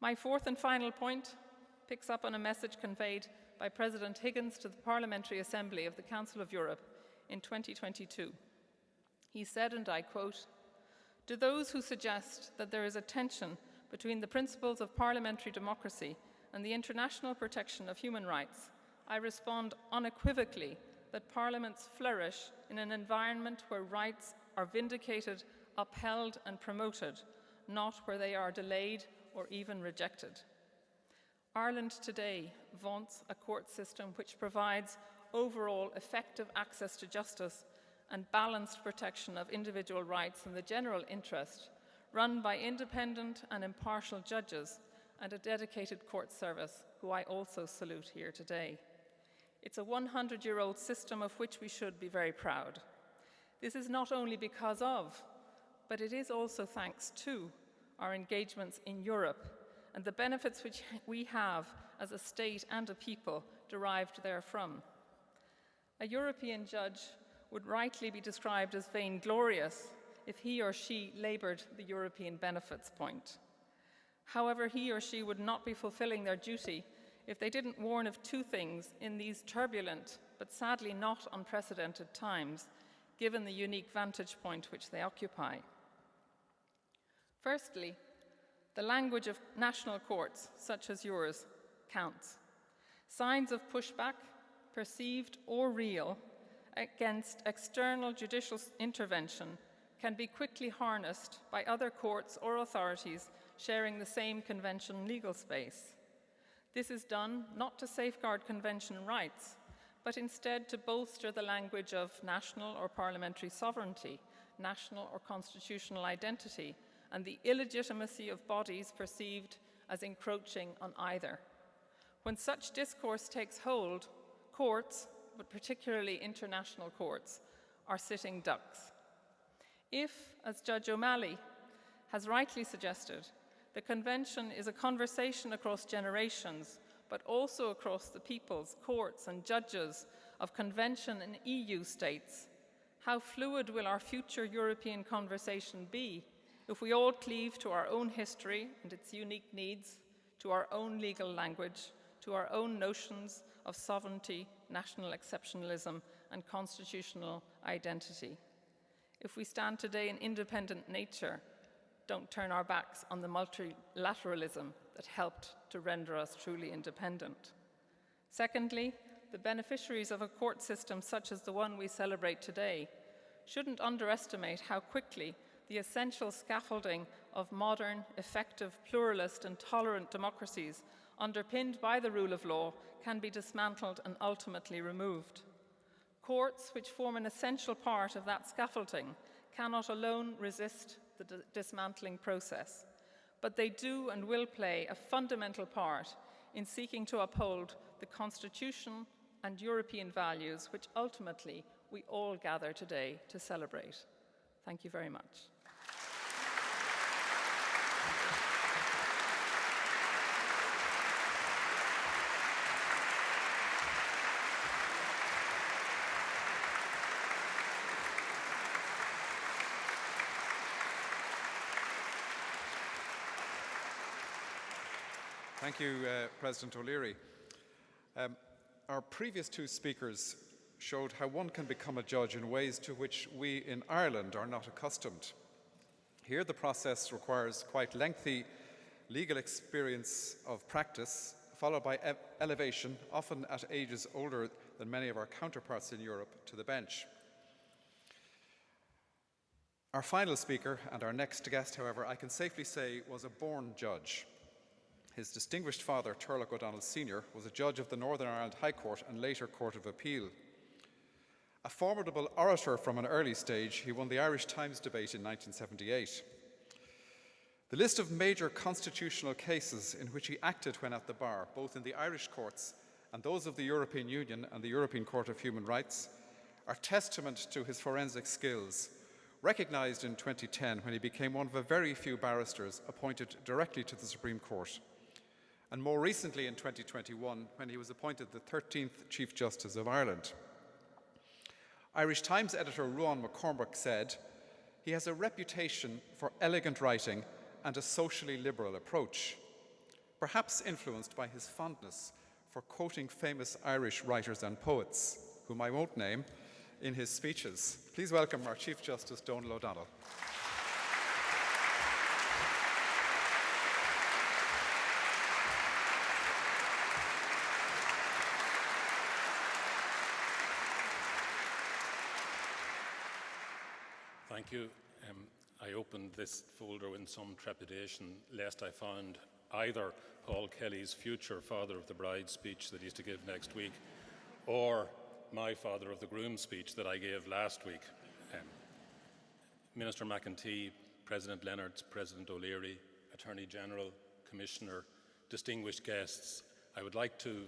My fourth and final point picks up on a message conveyed by President Higgins to the Parliamentary Assembly of the Council of Europe in 2022. He said, and I quote, "To those who suggest that there is a tension between the principles of parliamentary democracy and the international protection of human rights, I respond unequivocally that parliaments flourish in an environment where rights are vindicated, upheld and promoted, not where they are delayed or even rejected. Ireland today vaunts a court system which provides overall effective access to justice and balanced protection of individual rights in the general interest, run by independent and impartial judges and a dedicated court service, who I also salute here today. It's a 100-year-old system of which we should be very proud. This is not only because of, but it is also thanks to our engagements in Europe and the benefits which we have as a state and a people derived therefrom. A European judge would rightly be described as vainglorious if he or she laboured the European benefits point. However, he or she would not be fulfilling their duty if they didn't warn of two things in these turbulent, but sadly not unprecedented times, given the unique vantage point which they occupy. Firstly, the language of national courts, such as yours, counts. Signs of pushback, perceived or real, against external judicial intervention can be quickly harnessed by other courts or authorities sharing the same convention legal space. This is done not to safeguard convention rights, but instead to bolster the language of national or parliamentary sovereignty, national or constitutional identity, and the illegitimacy of bodies perceived as encroaching on either. When such discourse takes hold, courts, but particularly international courts, are sitting ducks. If, as Judge O'Malley has rightly suggested, the Convention is a conversation across generations, but also across the peoples, courts and judges of Convention and EU states, how fluid will our future European conversation be if we all cleave to our own history and its unique needs, to our own legal language, to our own notions of sovereignty, national exceptionalism, and constitutional identity? If we stand today in independent nature, don't turn our backs on the multilateralism that helped to render us truly independent. Secondly, the beneficiaries of a court system such as the one we celebrate today shouldn't underestimate how quickly the essential scaffolding of modern, effective, pluralist, and tolerant democracies underpinned by the rule of law can be dismantled and ultimately removed. Courts, which form an essential part of that scaffolding, cannot alone resist the dismantling process, but they do and will play a fundamental part in seeking to uphold the Constitution and European values which ultimately we all gather today to celebrate. Thank you very much. Thank you, President O'Leary. Our previous two speakers showed how one can become a judge in ways to which we in Ireland are not accustomed. Here, the process requires quite lengthy legal experience of practice, followed by elevation, often at ages older than many of our counterparts in Europe, to the bench. Our final speaker and our next guest, however, I can safely say was a born judge. His distinguished father, Turlough O'Donnell Sr., was a judge of the Northern Ireland High Court and later Court of Appeal. A formidable orator from an early stage, he won the Irish Times debate in 1978. The list of major constitutional cases in which he acted when at the bar, both in the Irish courts and those of the European Union and the European Court of Human Rights, are testament to his forensic skills, recognised in 2010 when he became one of a very few barristers appointed directly to the Supreme Court, and more recently in 2021 when he was appointed the 13th Chief Justice of Ireland. Irish Times editor Ruan McCormack said, "He has a reputation for elegant writing and a socially liberal approach, perhaps influenced by his fondness for quoting famous Irish writers and poets, whom I won't name, in his speeches." Please welcome our Chief Justice, Donal O'Donnell. Thank you. I opened this folder in some trepidation lest I found either Paul Kelly's future Father of the Bride speech that he's to give next week or my Father of the Groom speech that I gave last week. Minister McEntee, President Lenaerts, President O'Leary, Attorney General, Commissioner, distinguished guests, I would like to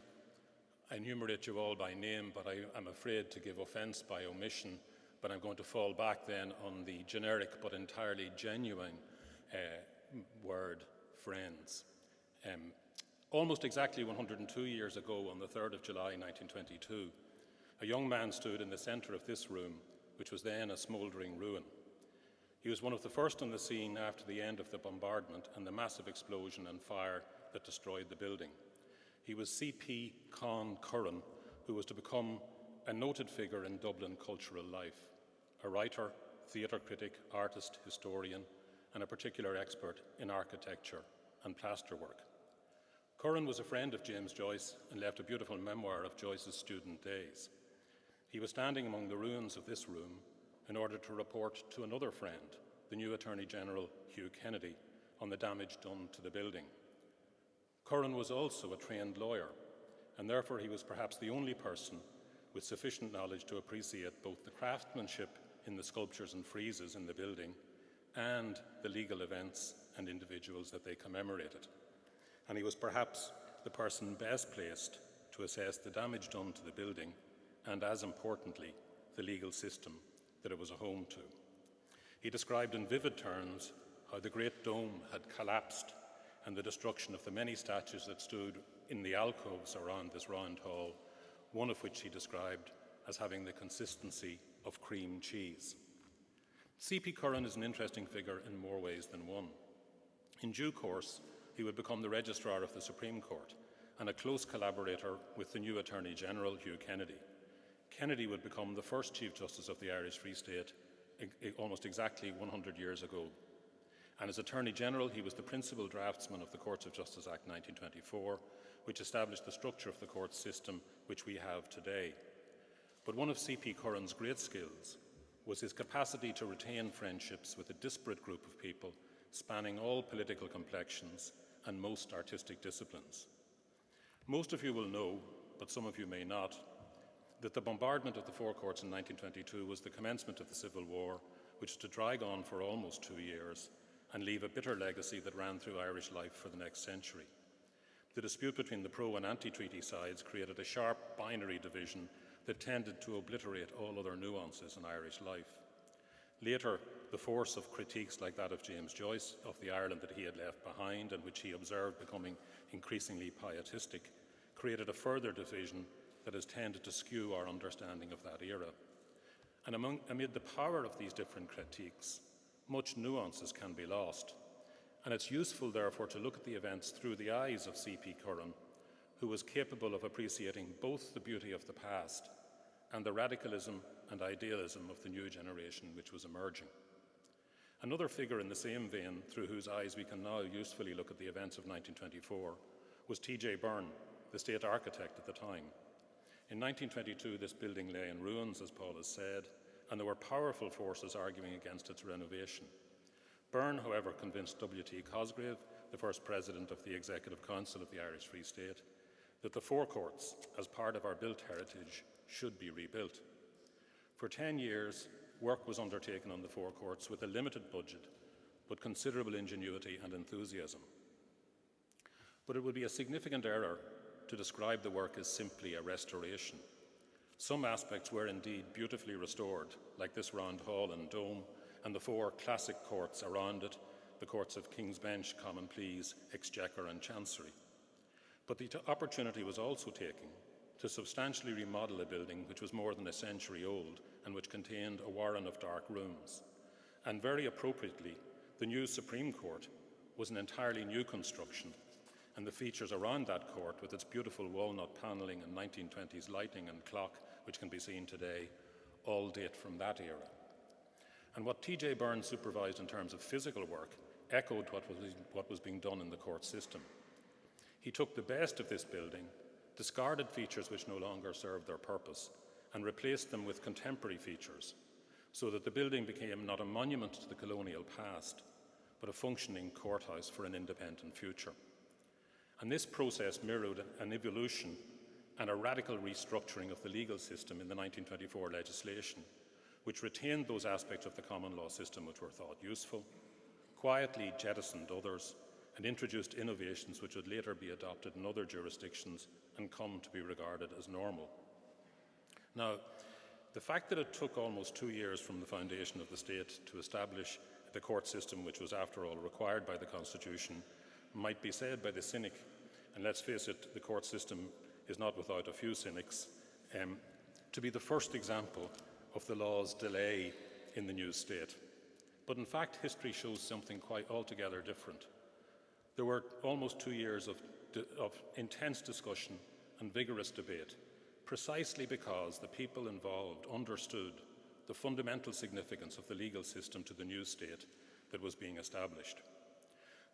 enumerate you all by name, but I'm afraid to give offence by omission, but I'm going to fall back then on the generic but entirely genuine word, friends. Almost exactly 102 years ago, on the 3rd of July 1922, a young man stood in the centre of this room, which was then a smouldering ruin. He was one of the first on the scene after the end of the bombardment and the massive explosion and fire that destroyed the building. He was C.P. Koen, who was to become a noted figure in Dublin cultural life, a writer, theatre critic, artist, historian, and a particular expert in architecture and plasterwork. Koen was a friend of James Joyce and left a beautiful memoir of Joyce's student days. He was standing among the ruins of this room in order to report to another friend, the new Attorney General, Hugh Kennedy, on the damage done to the building. Koen was also a trained lawyer, and therefore he was perhaps the only person with sufficient knowledge to appreciate both the craftsmanship in the sculptures and friezes in the building and the legal events and individuals that they commemorated. And he was perhaps the person best placed to assess the damage done to the building and, as importantly, the legal system that it was a home to. He described in vivid terms how the Great Dome had collapsed and the destruction of the many statues that stood in the alcoves around this round hall, one of which he described as having the consistency of cream cheese. C.P. Koen is an interesting figure in more ways than one. In due course, he would become the Registrar of the Supreme Court and a close collaborator with the new Attorney General, Hugh Kennedy. Kennedy would become the first Chief Justice of the Irish Free State almost exactly 100 years ago. And as Attorney General, he was the principal draftsman of the Courts of Justice Act 1924, which established the structure of the court system which we have today. But one of C.P. Koen's great skills was his capacity to retain friendships with a disparate group of people spanning all political complexions and most artistic disciplines. Most of you will know, but some of you may not, that the bombardment of the Four Courts in 1922 was the commencement of the Civil War, which was to drag on for almost 2 years and leave a bitter legacy that ran through Irish life for the next century. The dispute between the pro and anti-treaty sides created a sharp binary division that tended to obliterate all other nuances in Irish life. Later, the force of critiques like that of James Joyce of the Ireland that he had left behind and which he observed becoming increasingly pietistic created a further division that has tended to skew our understanding of that era. And amid the power of these different critiques, much nuances can be lost. And it's useful, therefore, to look at the events through the eyes of C.P. Koen, who was capable of appreciating both the beauty of the past and the radicalism and idealism of the new generation which was emerging. Another figure in the same vein, through whose eyes we can now usefully look at the events of 1924, was T.J. Byrne, the state architect at the time. In 1922, this building lay in ruins, as Paul has said, and there were powerful forces arguing against its renovation. Byrne, however, convinced W.T. Cosgrave, the first president of the Executive Council of the Irish Free State, that the Four Courts, as part of our built heritage, should be rebuilt. For 10 years, work was undertaken on the Four Courts with a limited budget, but considerable ingenuity and enthusiasm. But it would be a significant error to describe the work as simply a restoration. Some aspects were indeed beautifully restored, like this round hall and dome, and the four classic courts around it, the courts of King's Bench, Common Pleas, Exchequer and Chancery. But the opportunity was also taken to substantially remodel a building which was more than a century old and which contained a warren of dark rooms. And very appropriately, the new Supreme Court was an entirely new construction, and the features around that court, with its beautiful walnut panelling and 1920s lighting and clock, which can be seen today, all date from that era. And what T.J. Byrne supervised in terms of physical work echoed what was being done in the court system. He took the best of this building, discarded features which no longer served their purpose, and replaced them with contemporary features, so that the building became not a monument to the colonial past, but a functioning courthouse for an independent future. And this process mirrored an evolution and a radical restructuring of the legal system in the 1924 legislation, which retained those aspects of the common law system which were thought useful, quietly jettisoned others, and introduced innovations which would later be adopted in other jurisdictions and come to be regarded as normal. Now, the fact that it took almost 2 years from the foundation of the state to establish the court system, which was after all required by the Constitution, might be said by the cynic, and let's face it, the court system is not without a few cynics, to be the first example of the law's delay in the new state. But in fact, history shows something quite altogether different. There were almost 2 years of intense discussion and vigorous debate, precisely because the people involved understood the fundamental significance of the legal system to the new state that was being established.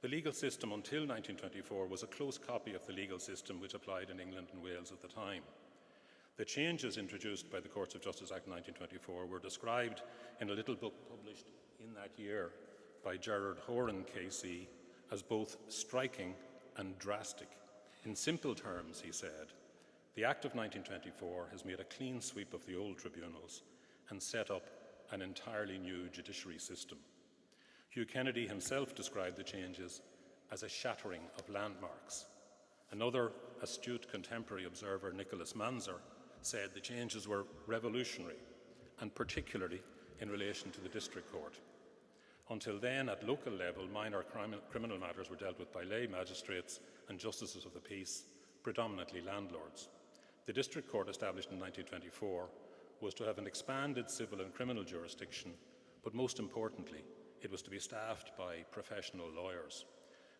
The legal system until 1924 was a close copy of the legal system which applied in England and Wales at the time. The changes introduced by the Courts of Justice Act 1924 were described in a little book published in that year by Gerard Horan KC as both striking and drastic. In simple terms, he said, the Act of 1924 has made a clean sweep of the old tribunals and set up an entirely new judiciary system. Hugh Kennedy himself described the changes as a shattering of landmarks. Another astute contemporary observer, Nicholas Manzer, said the changes were revolutionary, and particularly in relation to the district court. Until then, at local level, minor criminal matters were dealt with by lay magistrates and justices of the peace, predominantly landlords. The district court, established in 1924, was to have an expanded civil and criminal jurisdiction, but most importantly, it was to be staffed by professional lawyers,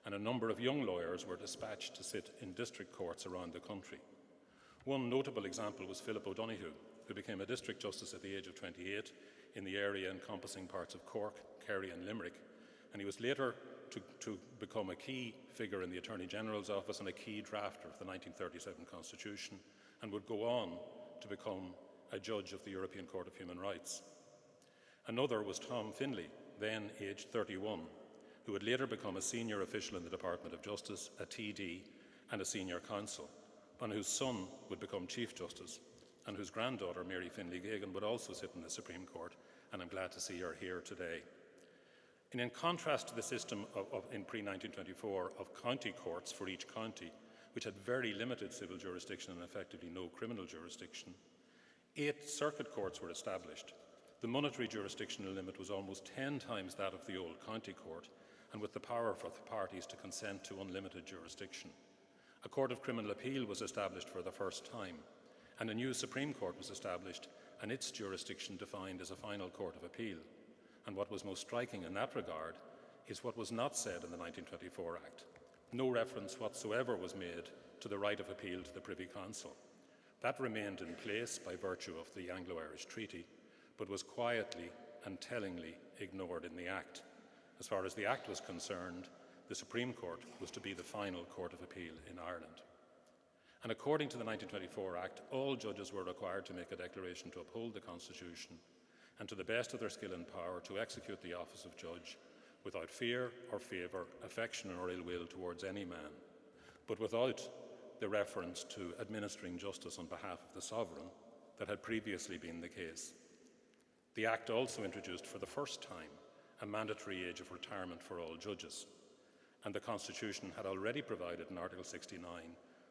and a number of young lawyers were dispatched to sit in district courts around the country. One notable example was Philip O'Donoghue, who became a district justice at the age of 28 in the area encompassing parts of Cork, Kerry and Limerick, and he was later to become a key figure in the Attorney General's office and a key drafter of the 1937 Constitution, and would go on to become a judge of the European Court of Human Rights. Another was Tom Finlay, then aged 31, who would later become a senior official in the Department of Justice, a TD and a senior counsel, and whose son would become Chief Justice, and whose granddaughter, Mary Finlay-Gagan, would also sit in the Supreme Court, and I'm glad to see her here today. And in contrast to the system in pre-1924 of county courts for each county, which had very limited civil jurisdiction and effectively no criminal jurisdiction, 8 circuit courts were established. The monetary jurisdictional limit was almost 10 times that of the old county court, and with the power for the parties to consent to unlimited jurisdiction. A court of criminal appeal was established for the first time, and a new Supreme Court was established, and its jurisdiction defined as a final court of appeal. And what was most striking in that regard is what was not said in the 1924 Act. No reference whatsoever was made to the right of appeal to the Privy Council. That remained in place by virtue of the Anglo-Irish Treaty, but was quietly and tellingly ignored in the Act. As far as the Act was concerned, the Supreme Court was to be the final court of appeal in Ireland. And according to the 1924 Act, all judges were required to make a declaration to uphold the Constitution and to the best of their skill and power to execute the office of judge without fear or favour, affection or ill will towards any man, but without the reference to administering justice on behalf of the sovereign that had previously been the case. The Act also introduced for the first time a mandatory age of retirement for all judges, and the Constitution had already provided in Article 69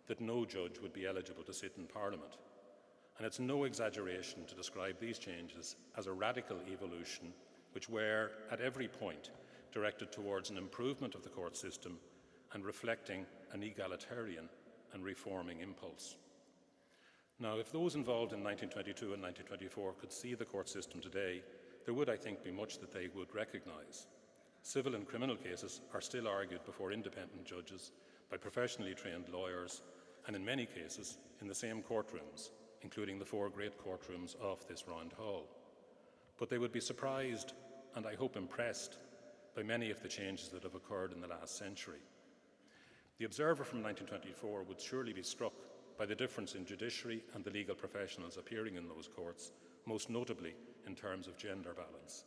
that no judge would be eligible to sit in Parliament. And it's no exaggeration to describe these changes as a radical evolution which were, at every point, directed towards an improvement of the court system and reflecting an egalitarian and reforming impulse. Now, if those involved in 1922 and 1924 could see the court system today, there would, I think, be much that they would recognise. Civil and criminal cases are still argued before independent judges by professionally trained lawyers, and in many cases in the same courtrooms, including the 4 great courtrooms of this round hall. But they would be surprised, and I hope impressed, by many of the changes that have occurred in the last century. The observer from 1924 would surely be struck by the difference in judiciary and the legal professionals appearing in those courts most notably in terms of gender balance.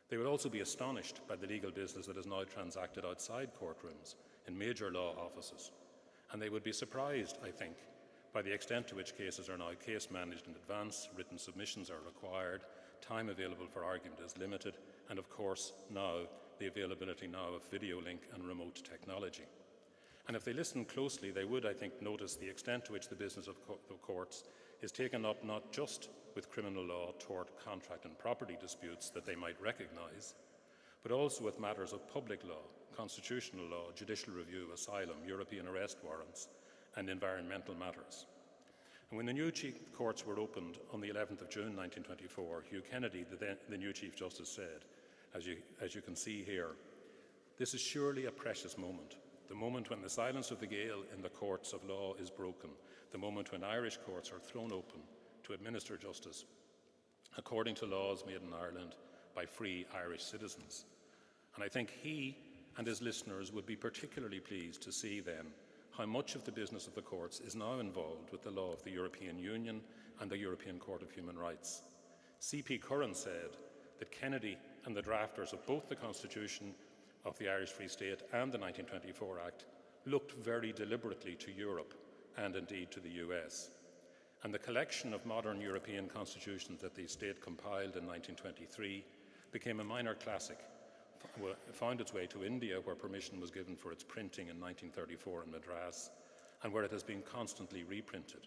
They would also be astonished by the legal business that is now transacted outside courtrooms in major law offices. And they would be surprised, I think, by the extent to which cases are now case managed in advance, written submissions are required, time available for argument is limited, and of course now the availability now of video link and remote technology. And if they listen closely, they would, I think, notice the extent to which the business of the courts is taken up not just with criminal law, tort, contract and property disputes that they might recognise, but also with matters of public law, constitutional law, judicial review, asylum, European arrest warrants and environmental matters. And when the new Chief Courts were opened on the 11th of June 1924, Hugh Kennedy, the new Chief Justice, said, as you can see here, "This is surely a precious moment, the moment when the silence of the Gael in the courts of law is broken, the moment when Irish courts are thrown open to administer justice according to laws made in Ireland by free Irish citizens." And I think he and his listeners would be particularly pleased to see then how much of the business of the courts is now involved with the law of the European Union and the European Court of Human Rights. C.P. Curran said that Kennedy and the drafters of both the Constitution of the Irish Free State and the 1924 Act looked very deliberately to Europe and indeed to the US. And the collection of modern European constitutions that the state compiled in 1923 became a minor classic, found its way to India, where permission was given for its printing in 1934 in Madras, and where it has been constantly reprinted,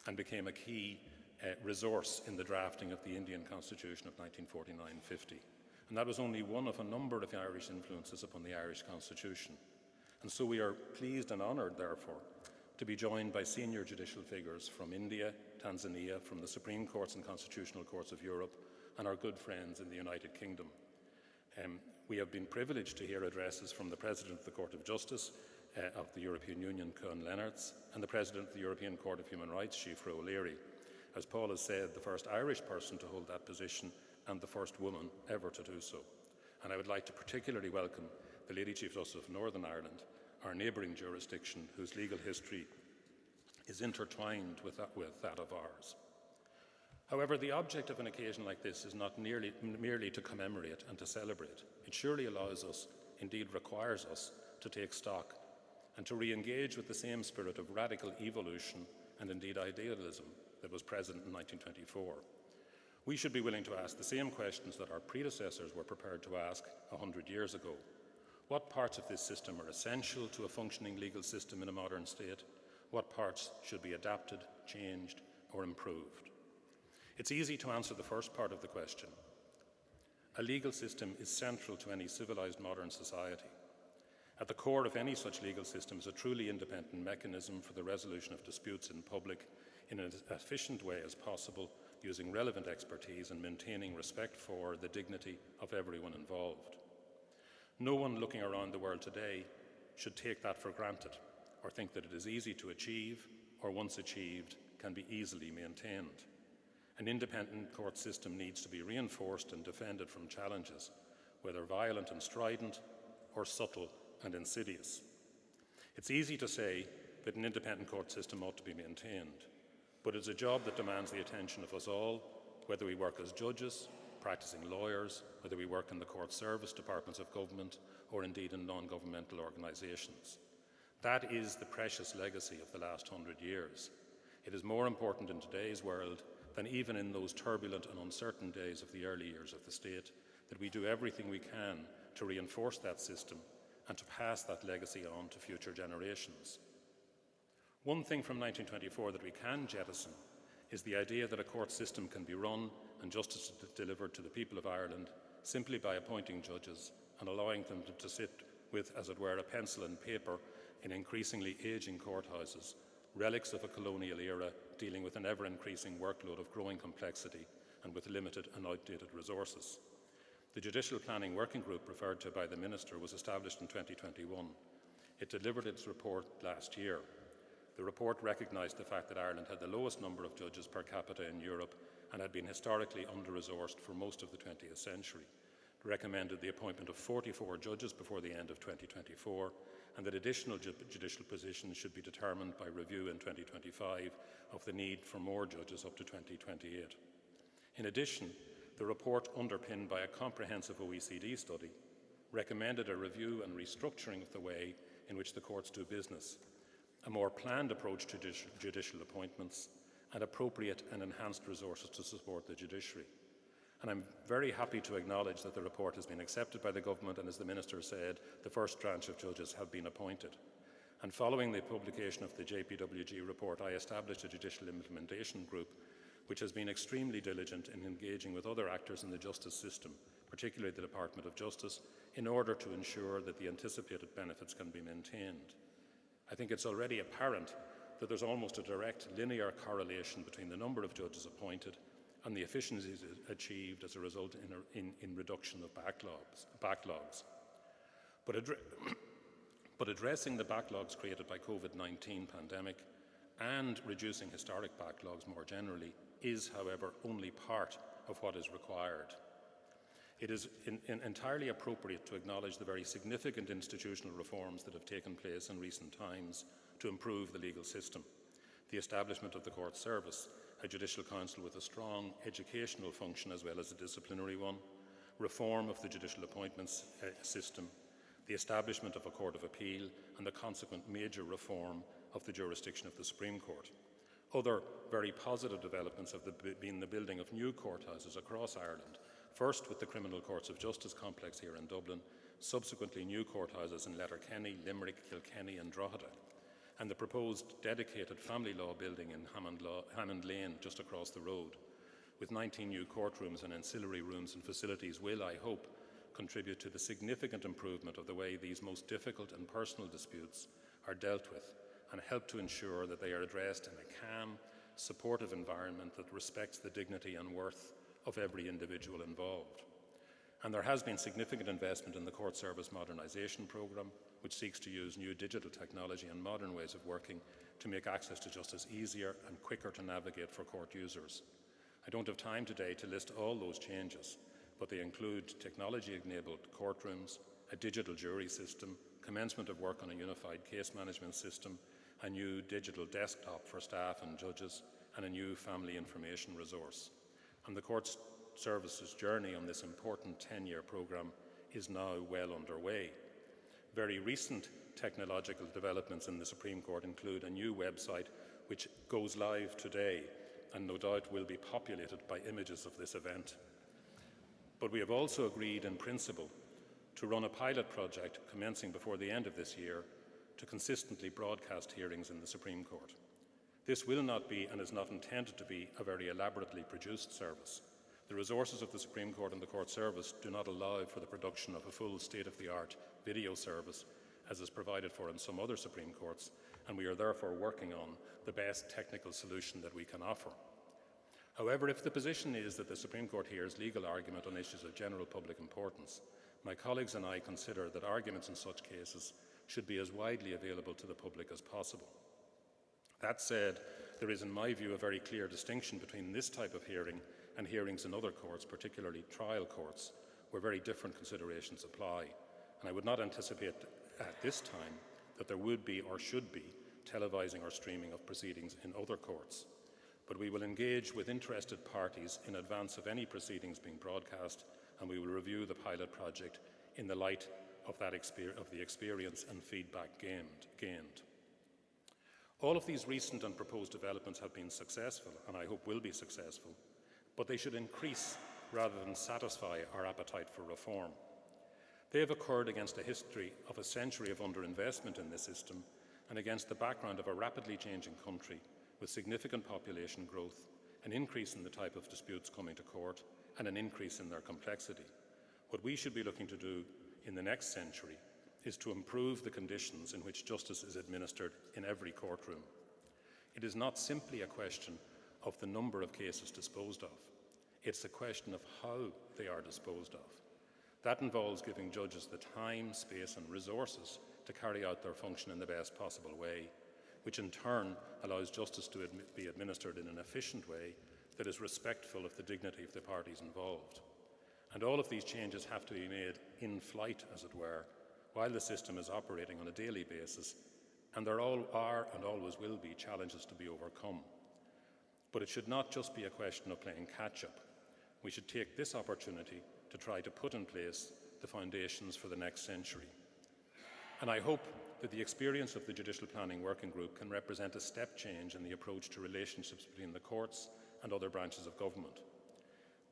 and became a key resource in the drafting of the Indian Constitution of 1949-50. And that was only one of a number of Irish influences upon the Irish Constitution. And so we are pleased and honoured, therefore, to be joined by senior judicial figures from India, Tanzania, from the Supreme Courts and Constitutional Courts of Europe, and our good friends in the United Kingdom. We have been privileged to hear addresses from the President of the Court of Justice of the European Union, Koen, Lenaerts, and the President of the European Court of Human Rights, Síofra O'Leary. As Paul has said, the first Irish person to hold that position and the first woman ever to do so. And I would like to particularly welcome the Lady Chief Justice of Northern Ireland, our neighbouring jurisdiction, whose legal history is intertwined with that of ours. However, the object of an occasion like this is not merely to commemorate and to celebrate. It surely allows us, indeed requires us, to take stock and to re-engage with the same spirit of radical evolution and indeed idealism that was present in 1924. We should be willing to ask the same questions that our predecessors were prepared to ask 100 years ago. What parts of this system are essential to a functioning legal system in a modern state? What parts should be adapted, changed, or improved? It's easy to answer the first part of the question. A legal system is central to any civilized modern society. At the core of any such legal system is a truly independent mechanism for the resolution of disputes in public in as efficient way as possible, using relevant expertise and maintaining respect for the dignity of everyone involved. No one looking around the world today should take that for granted or think that it is easy to achieve or once achieved can be easily maintained. An independent court system needs to be reinforced and defended from challenges, whether violent and strident or subtle and insidious. It's easy to say that an independent court system ought to be maintained, but it's a job that demands the attention of us all, whether we work as judges, practicing lawyers, whether we work in the court service, departments of government, or indeed in non-governmental organisations. That is the precious legacy of the last 100 years. It is more important in today's world than even in those turbulent and uncertain days of the early years of the state, that we do everything we can to reinforce that system and to pass that legacy on to future generations. One thing from 1924 that we can jettison is the idea that a court system can be run and justice delivered to the people of Ireland simply by appointing judges and allowing them to sit with, as it were, a pencil and paper in increasingly ageing courthouses, relics of a colonial era dealing with an ever-increasing workload of growing complexity and with limited and outdated resources. The Judicial Planning Working Group referred to by the Minister was established in 2021. It delivered its report last year. The report recognised the fact that Ireland had the lowest number of judges per capita in Europe and had been historically under-resourced for most of the 20th century. It recommended the appointment of 44 judges before the end of 2024, and that additional judicial positions should be determined by review in 2025 of the need for more judges up to 2028. In addition, the report, underpinned by a comprehensive OECD study, recommended a review and restructuring of the way in which the courts do business, a more planned approach to judicial appointments, and appropriate and enhanced resources to support the judiciary. And I'm very happy to acknowledge that the report has been accepted by the government, and as the Minister said, the first tranche of judges have been appointed. And following the publication of the JPWG report, I established a judicial implementation group which has been extremely diligent in engaging with other actors in the justice system, particularly the Department of Justice, in order to ensure that the anticipated benefits can be maintained. I think it's already apparent that there's almost a direct linear correlation between the number of judges appointed and the efficiencies achieved as a result in reduction of backlogs. But addressing the backlogs created by COVID-19 pandemic and reducing historic backlogs more generally is, however, only part of what is required. It is entirely appropriate to acknowledge the very significant institutional reforms that have taken place in recent times to improve the legal system. The establishment of the court service, a judicial council with a strong educational function as well as a disciplinary one, reform of the judicial appointments system, the establishment of a court of appeal, and the consequent major reform of the jurisdiction of the Supreme Court. Other very positive developments have been the building of new courthouses across Ireland, first with the Criminal Courts of Justice complex here in Dublin, subsequently new courthouses in Letterkenny, Limerick, Kilkenny and Drogheda, and the proposed dedicated family law building in Hammond Lane just across the road, with 19 new courtrooms and ancillary rooms and facilities will, I hope, contribute to the significant improvement of the way these most difficult and personal disputes are dealt with and help to ensure that they are addressed in a calm, supportive environment that respects the dignity and worth of every individual involved. And there has been significant investment in the court service modernisation programme, which seeks to use new digital technology and modern ways of working to make access to justice easier and quicker to navigate for court users. I don't have time today to list all those changes, but they include technology-enabled courtrooms, a digital jury system, commencement of work on a unified case management system, a new digital desktop for staff and judges, and a new family information resource. And the court services journey on this important 10-year programme is now well underway. Very recent technological developments in the Supreme Court include a new website which goes live today and no doubt will be populated by images of this event. But we have also agreed in principle to run a pilot project commencing before the end of this year to consistently broadcast hearings in the Supreme Court. This will not be and is not intended to be a very elaborately produced service. The resources of the Supreme Court and the court service do not allow for the production of a full state-of-the-art video service as is provided for in some other Supreme Courts, and we are therefore working on the best technical solution that we can offer. However, if the position is that the Supreme Court hears legal argument on issues of general public importance, my colleagues and I consider that arguments in such cases should be as widely available to the public as possible. That said, there is in my view a very clear distinction between this type of hearing and hearings in other courts, particularly trial courts, where very different considerations apply. And I would not anticipate at this time that there would be or should be televising or streaming of proceedings in other courts. But we will engage with interested parties in advance of any proceedings being broadcast, and we will review the pilot project in the light of the experience and feedback gained. All of these recent and proposed developments have been successful, and I hope will be successful, but they should increase rather than satisfy our appetite for reform. They have occurred against a history of a century of underinvestment in this system and against the background of a rapidly changing country with significant population growth, an increase in the type of disputes coming to court, and an increase in their complexity. What we should be looking to do in the next century is to improve the conditions in which justice is administered in every courtroom. It is not simply a question of the number of cases disposed of. It's a question of how they are disposed of. That involves giving judges the time, space, and resources to carry out their function in the best possible way, which in turn allows justice to be administered in an efficient way that is respectful of the dignity of the parties involved. And all of these changes have to be made in flight, as it were, while the system is operating on a daily basis, and there all are and always will be challenges to be overcome. But it should not just be a question of playing catch-up. we should take this opportunity to try to put in place the foundations for the next century. And I hope that the experience of the Judicial Planning Working Group can represent a step change in the approach to relationships between the courts and other branches of government.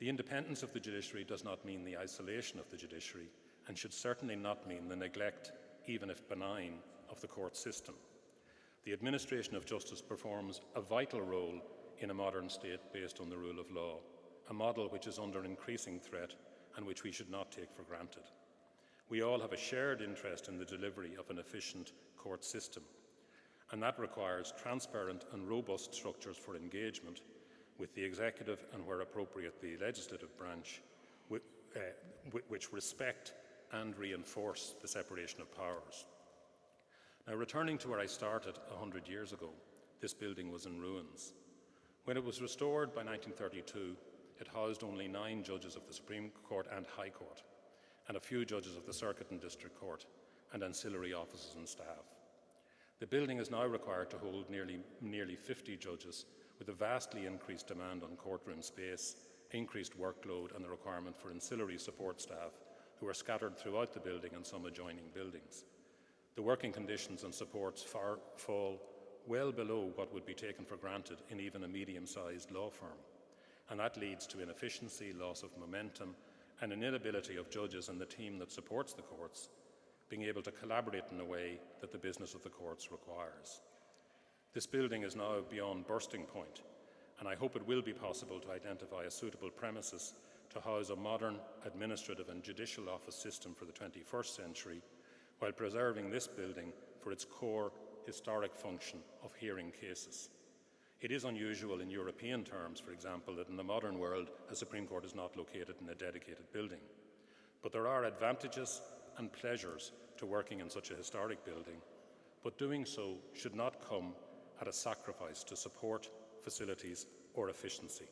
The independence of the judiciary does not mean the isolation of the judiciary, and should certainly not mean the neglect, even if benign, of the court system. The administration of justice performs a vital role in a modern state based on the rule of law, a model which is under increasing threat and which we should not take for granted. We all have a shared interest in the delivery of an efficient court system, and that requires transparent and robust structures for engagement with the executive and, where appropriate, the legislative branch, which respect and reinforce the separation of powers. Now, returning to where I started 100 years ago, this building was in ruins. When it was restored by 1932, it housed only 9 judges of the Supreme Court and High Court, and a few judges of the Circuit and District Court, and ancillary offices and staff. The building is now required to hold nearly 50 judges, with a vastly increased demand on courtroom space, increased workload, and the requirement for ancillary support staff who are scattered throughout the building and some adjoining buildings. The working conditions and supports fall well below what would be taken for granted in even a medium-sized law firm, and that leads to inefficiency, loss of momentum, and an inability of judges and the team that supports the courts being able to collaborate in a way that the business of the courts requires. This building is now beyond bursting point, and I hope it will be possible to identify a suitable premises to house a modern administrative and judicial office system for the 21st century, while preserving this building for its core historic function of hearing cases. It is unusual in European terms, for example, that in the modern world a Supreme Court is not located in a dedicated building. But there are advantages and pleasures to working in such a historic building, but doing so should not come at a sacrifice to support, facilities, or efficiency.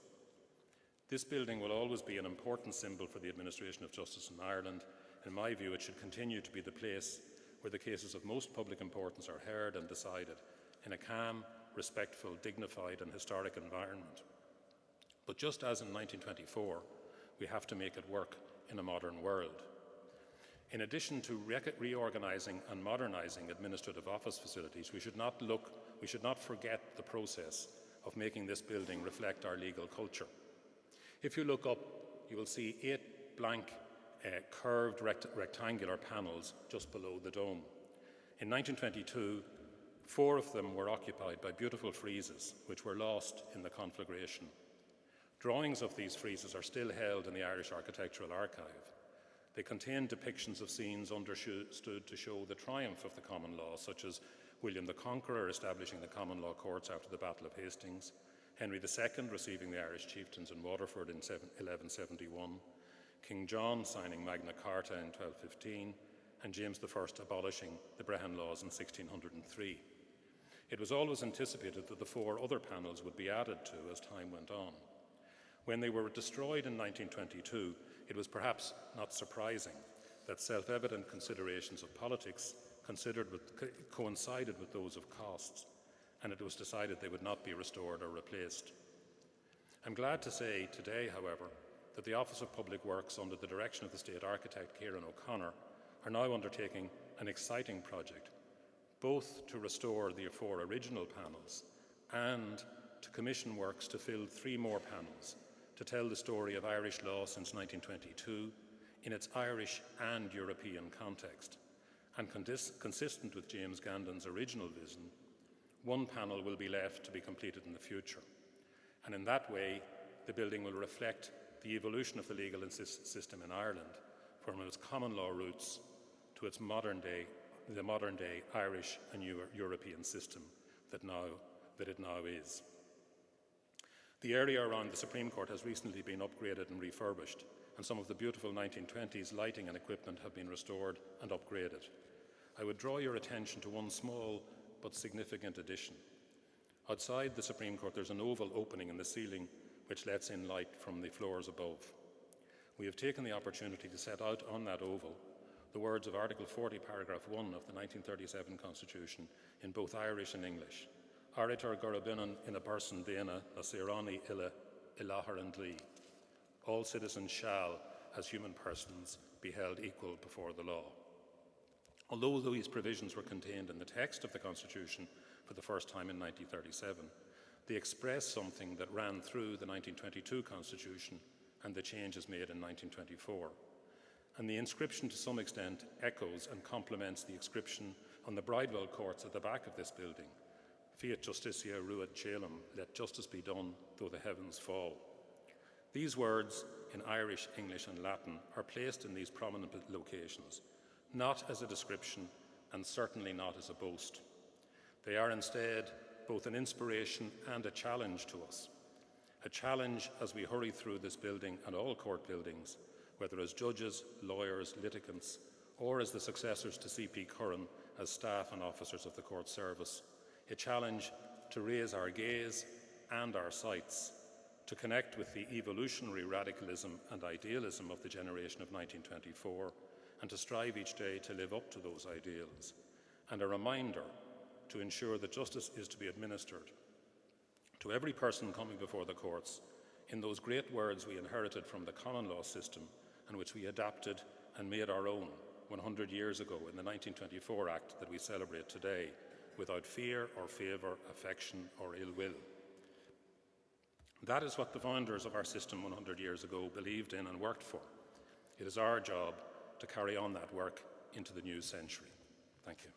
This building will always be an important symbol for the administration of justice in Ireland. In my view, it should continue to be the place where the cases of most public importance are heard and decided in a calm, respectful, dignified, and historic environment. But just as in 1924, we have to make it work in a modern world. In addition to reorganising and modernising administrative office facilities, we should not forget the process of making this building reflect our legal culture. If you look up, you will see 8 blank curved rectangular panels just below the dome. In 1922, 4 of them were occupied by beautiful friezes, which were lost in the conflagration. Drawings of these friezes are still held in the Irish Architectural Archive. They contain depictions of scenes understood to show the triumph of the common law, such as William the Conqueror establishing the common law courts after the Battle of Hastings, Henry II receiving the Irish chieftains in Waterford in 1171, King John signing Magna Carta in 1215, and James I abolishing the Brehon laws in 1603. It was always anticipated that the 4 other panels would be added to as time went on. When they were destroyed in 1922, it was perhaps not surprising that self-evident considerations of politics coincided with those of costs, and it was decided they would not be restored or replaced. I'm glad to say today, however, that the Office of Public Works, under the direction of the State Architect Kieran O'Connor, are now undertaking an exciting project, both to restore the 4 original panels and to commission works to fill 3 more panels to tell the story of Irish law since 1922 in its Irish and European context. And consistent with James Gandon's original vision, 1 panel will be left to be completed in the future. And in that way, the building will reflect the evolution of the legal system in Ireland from its common law roots to its modern day Irish and European system that it now is. The area around the Supreme Court has recently been upgraded and refurbished, and some of the beautiful 1920s lighting and equipment have been restored and upgraded. I would draw your attention to one small but significant addition. Outside the Supreme Court, there's an oval opening in the ceiling which lets in light from the floors above. We have taken the opportunity to set out on that oval the words of Article 40, Paragraph 1 of the 1937 Constitution in both Irish and English. Aritar Gorobinan in a person dana, na sirani illa ilahar and lee. All citizens shall, as human persons, be held equal before the law. Although these provisions were contained in the text of the Constitution for the first time in 1937, they express something that ran through the 1922 Constitution and the changes made in 1924. And the inscription, to some extent, echoes and complements the inscription on the Bridewell courts at the back of this building: Fiat justitia ruat caelum, let justice be done, though the heavens fall. These words, in Irish, English and Latin, are placed in these prominent locations, not as a description and certainly not as a boast. They are instead both an inspiration and a challenge to us. A challenge as we hurry through this building and all court buildings, whether as judges, lawyers, litigants, or as the successors to C.P. Curran as staff and officers of the court service. A challenge to raise our gaze and our sights, to connect with the evolutionary radicalism and idealism of the generation of 1924, and to strive each day to live up to those ideals. And a reminder to ensure that justice is to be administered to every person coming before the courts in those great words we inherited from the common law system and which we adapted and made our own 100 years ago in the 1924 Act that we celebrate today, without fear or favour, affection or ill will. That is what the founders of our system 100 years ago believed in and worked for. It is our job to carry on that work into the new century. Thank you.